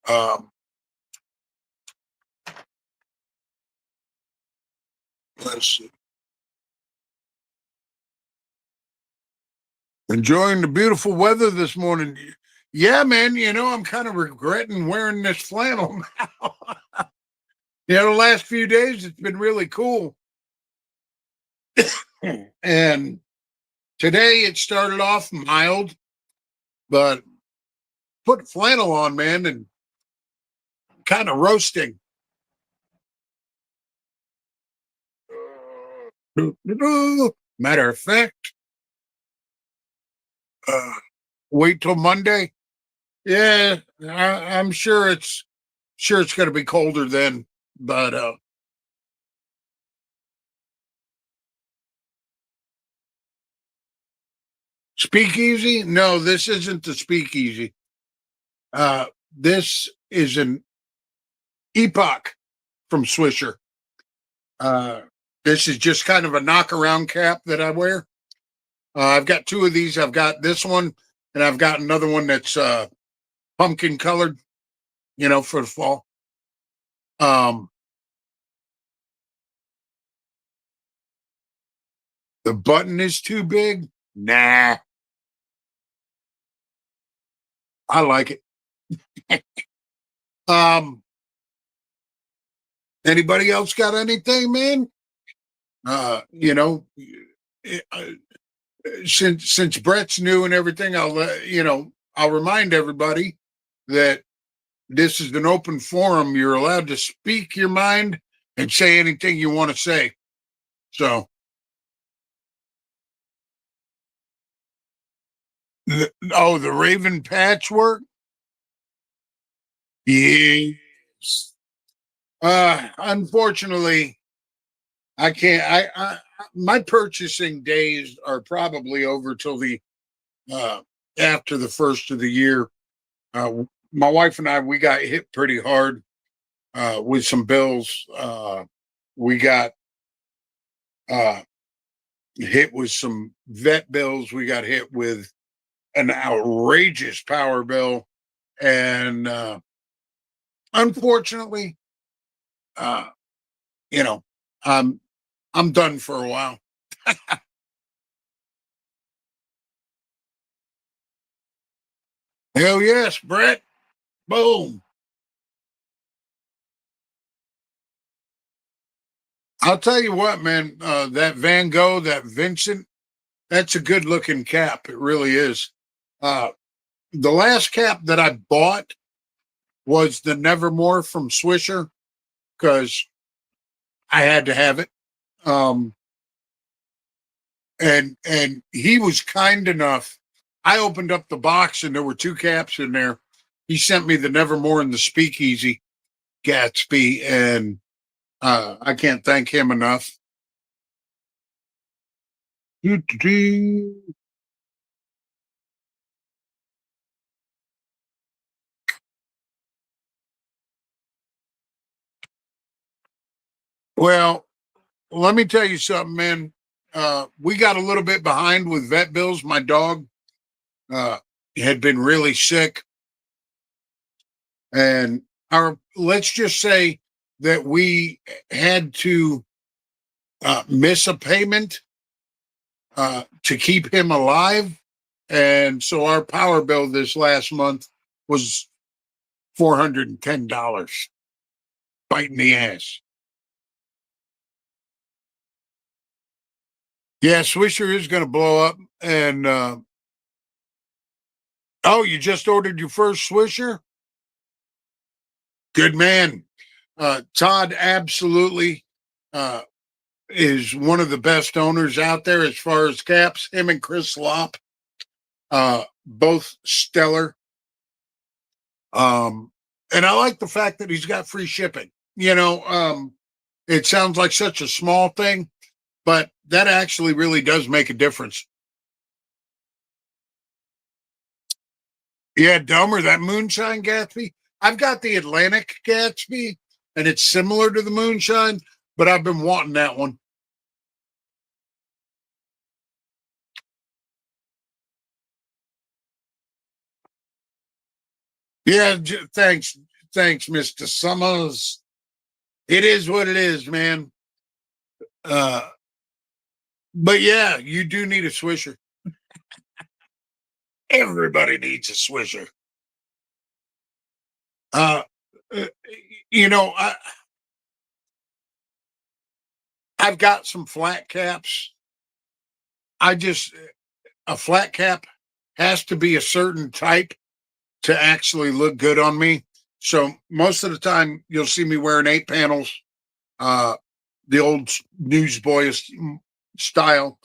Um, let's see. Enjoying the beautiful weather this morning. Yeah, man, I'm kind of regretting wearing this flannel now. The last few days it's been really cool. And today it started off mild, but put flannel on, man, and kind of roasting. Matter of fact, uh, wait till Monday. Yeah, I'm sure it's going to be colder then, but speakeasy? No, this isn't the speakeasy. This is an epoch from Swisher. Uh, this is just kind of a knockaround cap that I wear. I've got two of these. I've got this one, and I've got another one that's pumpkin colored, for the fall. Um, the button is too big. Nah, I like it. um, Anybody else got anything, man? Uh, you know, eh, uh, since Brett's new and everything, I'll remind everybody that this is an open forum. You're allowed to speak your mind and say anything you want to say. So, the Raven patchwork. Yes. Unfortunately, I can't. My purchasing days are probably over till the uh, after the first of the year. My wife and I, we got hit pretty hard with some bills. We got uh, hit with some vet bills. We got hit with an outrageous power bill, and unfortunately, uh, you know, I'm I'm done for a while. Hell yes, Brett. Boom. I'll tell you what, man. That Van Gogh, that Vincent, that's a good looking cap. It really is. Uh, the last cap that I bought was the Nevermore from Swisher because I had to have it. Um, and he was kind enough. I opened up the box and there were two caps in there. He sent me the Nevermore and the Speakeasy Gatsby, and I can't thank him enough. Well, let me tell you something, man. We got a little bit behind with vet bills. My dog uh, had been really sick, and our let's just say that we had to miss a payment to keep him alive, and so our power bill this last month was $410, biting the ass. Yeah, Swisher is going to blow up, and oh, you just ordered your first Swisher? Good man. Todd absolutely uh, is one of the best owners out there as far as caps. Him and Chris Lopp, both stellar. And I like the fact that he's got free shipping. It sounds like such a small thing, but that actually really does make a difference. Yeah, Domer, that Moonshine Gatsby. I've got the Atlantic Gatsby, and it's similar to the Moonshine, but I've been wanting that one. Yeah, thanks, Mister Summers. It is what it is, man. Uh, but yeah, you do need a Swisher. Everybody needs a Swisher. Uh, uh, you know, I've got some flat caps. I just a flat cap has to be a certain type to actually look good on me. So most of the time, you'll see me wearing 8 panels, uh, the old newsboy style,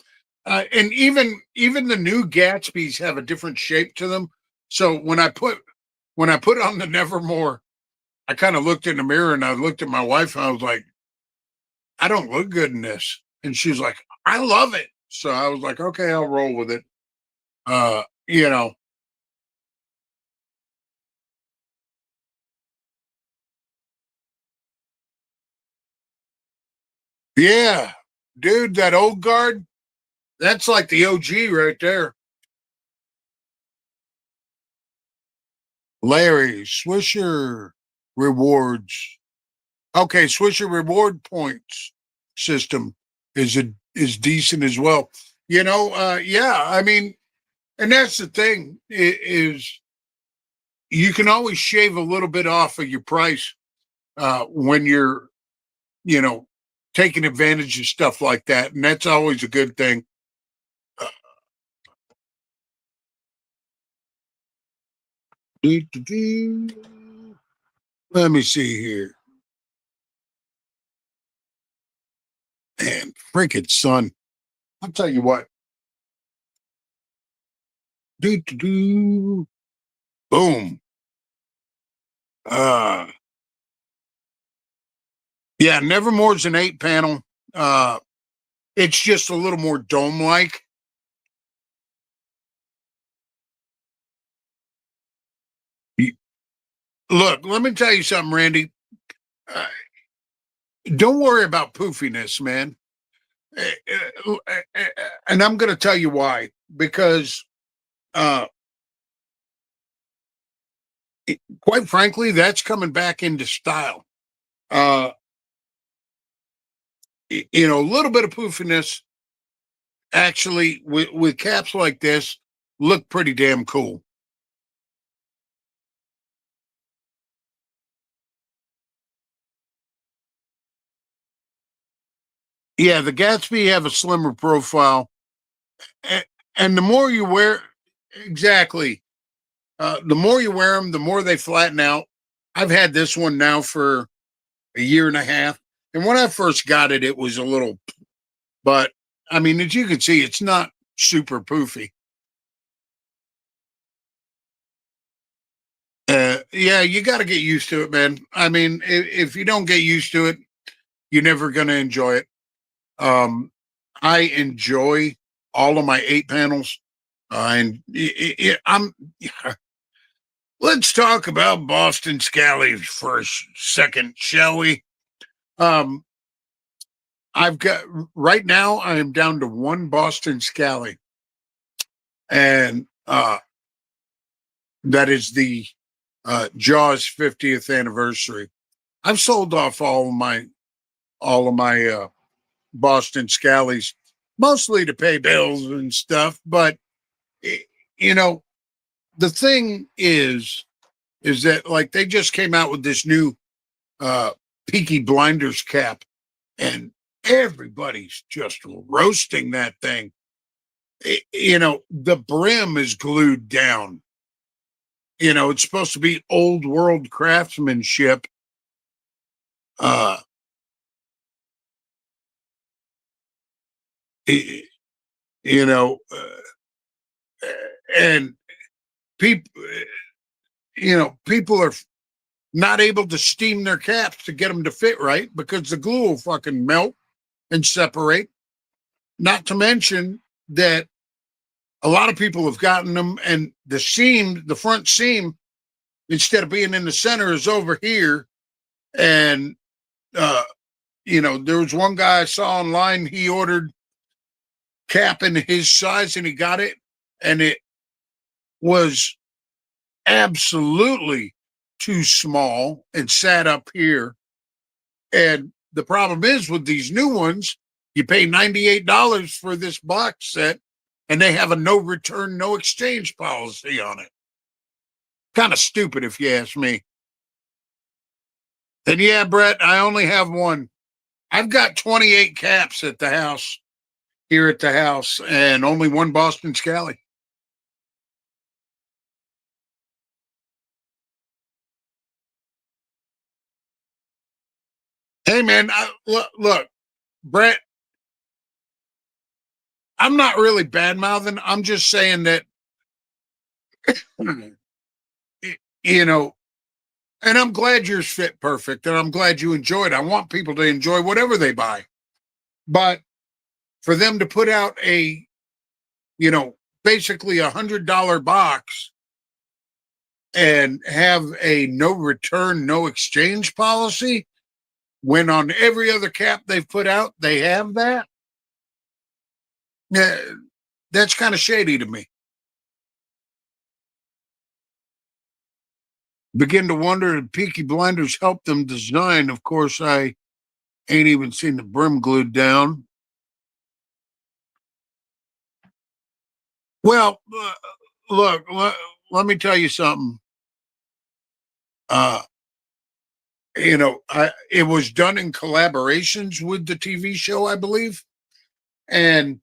and even the new Gatsby's have a different shape to them. So when I put when I put on the Nevermore, I kind of looked in the mirror and I looked at my wife and I was like, I don't look good in this. And she's like, I love it. So I was like, okay, I'll roll with it. You know, yeah, dude, that old guard, that's like the OG right there. Larry, Swisher rewards. Okay, Swisher reward points system is decent as well. Yeah, I mean, and that's the thing is you can always shave a little bit off of your price when you're, you know, taking advantage of stuff like that, and that's always a good thing. Uh, Let me see here. Man, freaking son. I'll tell you what. Boom. Uh yeah, Nevermore's an 8 panel. Uh it's just a little more dome like. Look, let me tell you something, Randy. Uh, don't worry about poofiness, man. And I'm going to tell you why. Because, uh, quite frankly, that's coming back into style. Uh, a little bit of poofiness actually with caps like this look pretty damn cool. Yeah, the Gatsby have a slimmer profile, and the more you wear, exactly, the more you wear them, the more they flatten out. I've had this one now for a year and a half, and when I first got it, it was a little, but I mean, as you can see, it's not super poofy. Yeah, you got to get used to it, man. I mean, if you don't get used to it, you're never going to enjoy it. Um, I enjoy all of my 8 panels. And I'm. Let's talk about Boston Scally for a second, shall we? Um, I've got right now. I am down to one Boston Scally, and that is the Jaws 50th anniversary. I've sold off all of my Boston Scallies, mostly to pay bills and stuff. But you know, the thing is that like they just came out with this new uh Peaky Blinders cap, and everybody's just roasting that thing. The brim is glued down. It's supposed to be old world craftsmanship. Uh, y- you know, and people, people are not able to steam their caps to get them to fit right because the glue will fucking melt and separate. Not to mention that a lot of people have gotten them, and the front seam, instead of being in the center, is over here. And there was one guy I saw online. He ordered cap in his size, and he got it, and it was absolutely too small and sat up here. And the problem is with these new ones, you pay $98 for this box set, and they have a no return, no exchange policy on it. Kind of stupid, if you ask me. And yeah, Brett, I only have one. I've got 28 caps at the house, here at the house, and only one Boston Scally. Hey, man, look, Brett, I'm not really bad mouthing. I'm just saying that, you know, and I'm glad yours fit perfect, and I'm glad you enjoyed. I want people to enjoy whatever they buy, but for them to put out a, you know, basically $100 box and have a no return, no exchange policy, when on every other cap they've put out, they have that. Yeah, that's kind of shady to me. Begin to wonder if Peaky Blinders helped them design. Of course, I ain't even seen the brim glued down. Well, look, let me tell you something. Uh, you know, it was done in collaborations with the TV show, I believe, and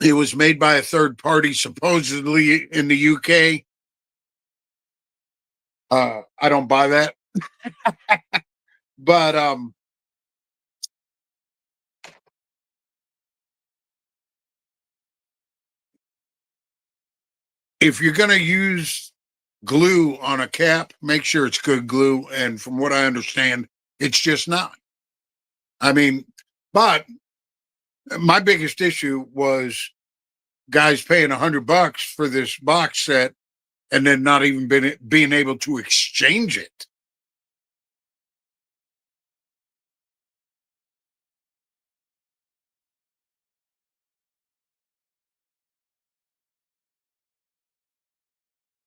it was made by a third party, supposedly in the UK. I don't buy that, but if you're going to use glue on a cap, make sure it's good glue. And from what I understand, it's just not. I mean, but my biggest issue was guys paying $100 for this box set and then not even being able to exchange it.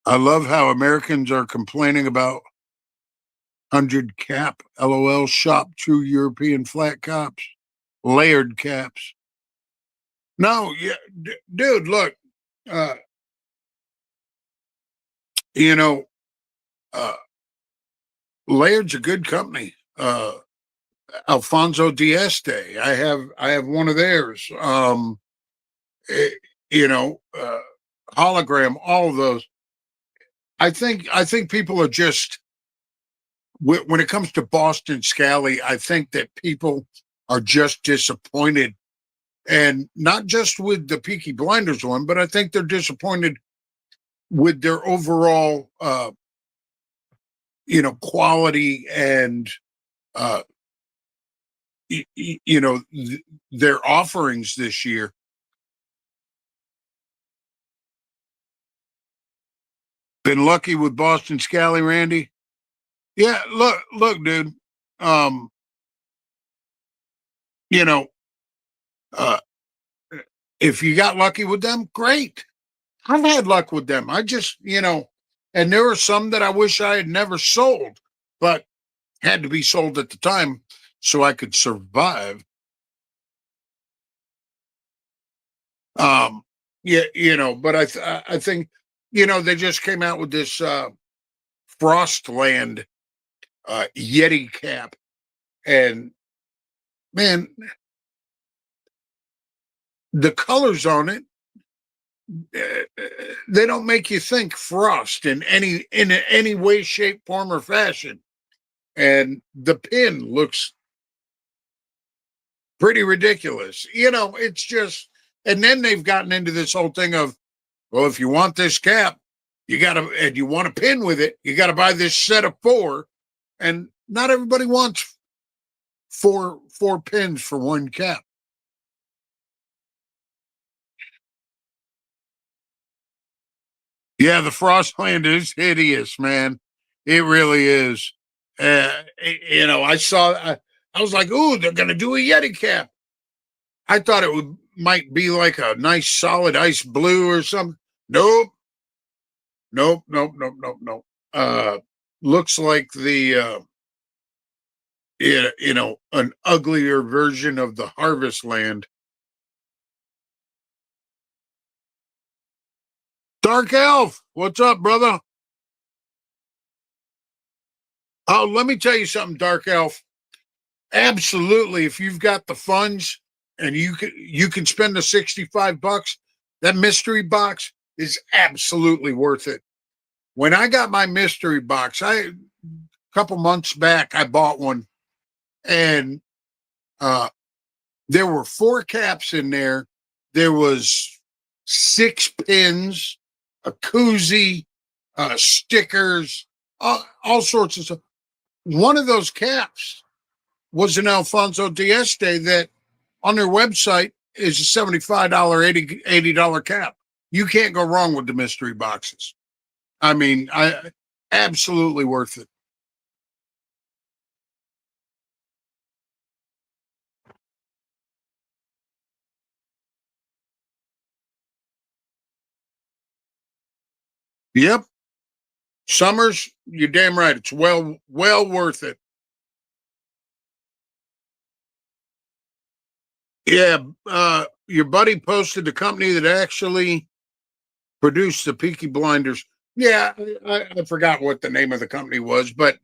I love how Americans are complaining about 100 cap. LOL. Shop true European flat caps, layered caps. No, yeah, dude, look, uh, you know, uh, Laird's a good company. Alfonso Dieste. I have one of theirs. Eh, you know, hologram, all of those. I think people are just when it comes to Boston Scally, I think that people are just disappointed, and not just with the Peaky Blinders one, but I think they're disappointed with their overall, quality and uh, their offerings this year. Been lucky with Boston Scally, Randy. Yeah, look, dude. Um, you know, uh, if you got lucky with them, great. I've had luck with them. I just, and there are some that I wish I had never sold, but had to be sold at the time so I could survive. Um, yeah, but I think, they just came out with this Frostland Yeti cap, and man, the colors on it, they don't make you think frost in any way, shape, form, or fashion. And the pin looks pretty ridiculous. It's just, and then they've gotten into this whole thing of, well, if you want this cap, and you want a pin with it, you got to buy this set of four. And not everybody wants four pins for one cap. Yeah, the Frostland is hideous, man. It really is. I was like, ooh, they're going to do a Yeti cap. I thought it might be like a nice solid ice blue or something. Nope, nope. Looks like an uglier version of the Harvest Land. Dark Elf, what's up, brother? Oh, let me tell you something, Dark Elf. Absolutely, if you've got the funds and you can spend the $65, that mystery box is absolutely worth it. When I got my mystery box, a couple months back, I bought one, and uh, there were four caps in there. There was six pins, a koozie, stickers, all sorts of stuff. One of those caps was an Alfonso Dieste that on their website is a $75, $80 cap. You can't go wrong with the mystery boxes. I mean, absolutely worth it. Yep. Summers, you're damn right. It's well worth it. Yeah. Your buddy posted the company that actually produced the Peaky Blinders. Yeah, I forgot what the name of the company was, but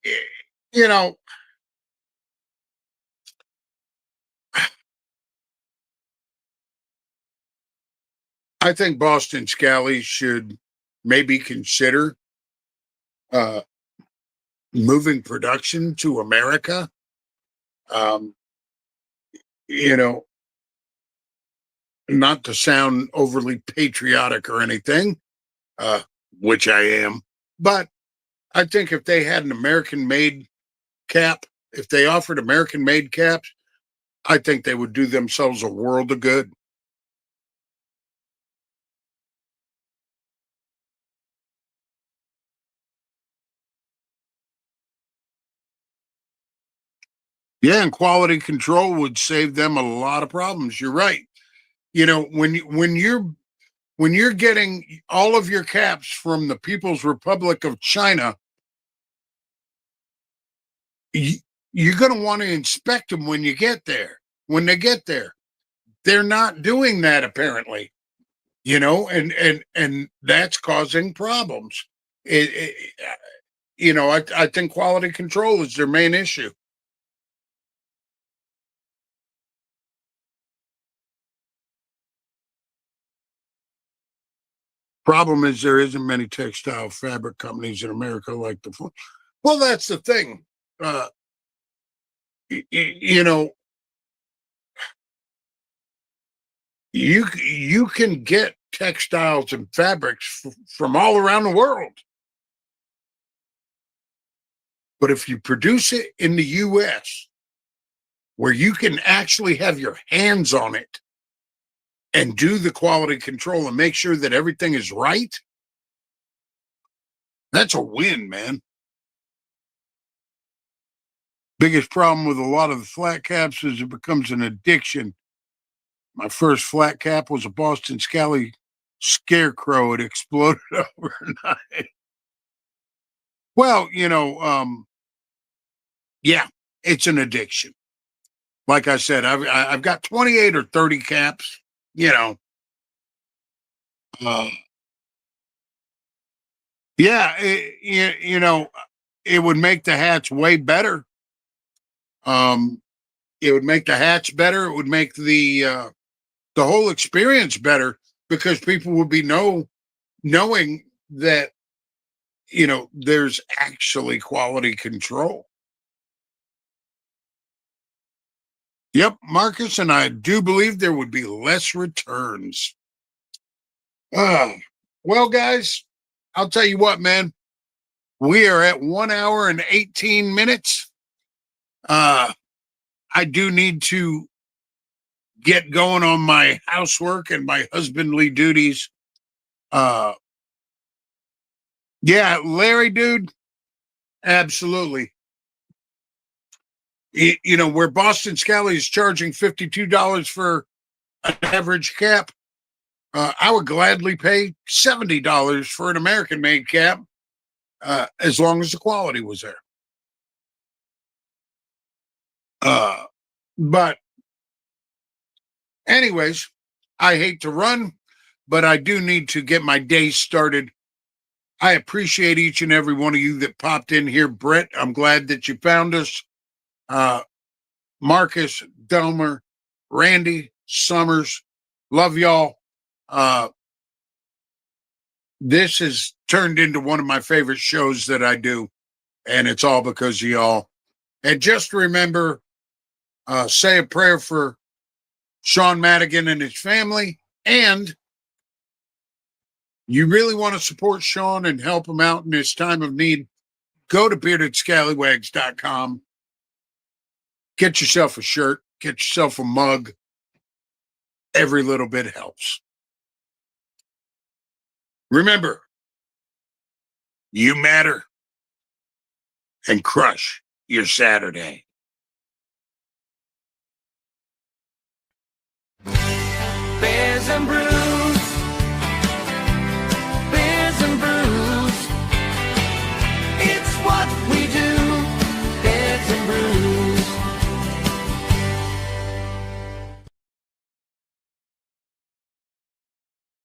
eh, you know, I think Boston Scally should maybe consider uh, moving production to America. Um, you know, not to sound overly patriotic or anything, uh, which I am, but I think if they had an American made cap, if they offered American made caps, I think they would do themselves a world of good. Yeah, and quality control would save them a lot of problems. You're right. When you're getting all of your caps from the People's Republic of China, you, you're going to want to inspect them when you get there. When they get there, they're not doing that apparently. And that's causing problems. It, I think quality control is their main issue. Problem is there isn't many textile fabric companies in America like the. Well, that's the thing. Uh, you know, you can get textiles and fabrics from all around the world, but if you produce it in the U.S., where you can actually have your hands on it and do the quality control and make sure that everything is right, that's a win, man. Biggest problem with a lot of the flat caps is it becomes an addiction. My first flat cap was a Boston Scally Scarecrow. It exploded overnight. Well, yeah, it's an addiction. Like I said, I've got 28 or 30 caps. You know, uh, yeah, it would make the hats way better. Um, it would make the hats better. It would make the whole experience better because people would be knowing that there's actually quality control. Yep, Marcus, and I do believe there would be less returns. Uh, well, guys, I'll tell you what, man. We are at 1 hour and 18 minutes. I do need to get going on my housework and my husbandly duties. Uh, yeah, Larry, dude, absolutely. Where Boston Scally is charging $52 for an average cap, I would gladly pay $70 for an American made cap, as long as the quality was there. But anyways, I hate to run, but I do need to get my day started. I appreciate each and every one of you that popped in here. Brett, I'm glad that you found us. Uh, Marcus, Delmer, Randy, Summers, love y'all. Uh, this has turned into one of my favorite shows that I do, and it's all because of y'all. And just remember, say a prayer for Sean Madigan and his family, and You really want to support Sean and help him out in his time of need, go to beardedscallywags.com. Get yourself a shirt, get yourself a mug. Every little bit helps. Remember, you matter, and crush your Saturday.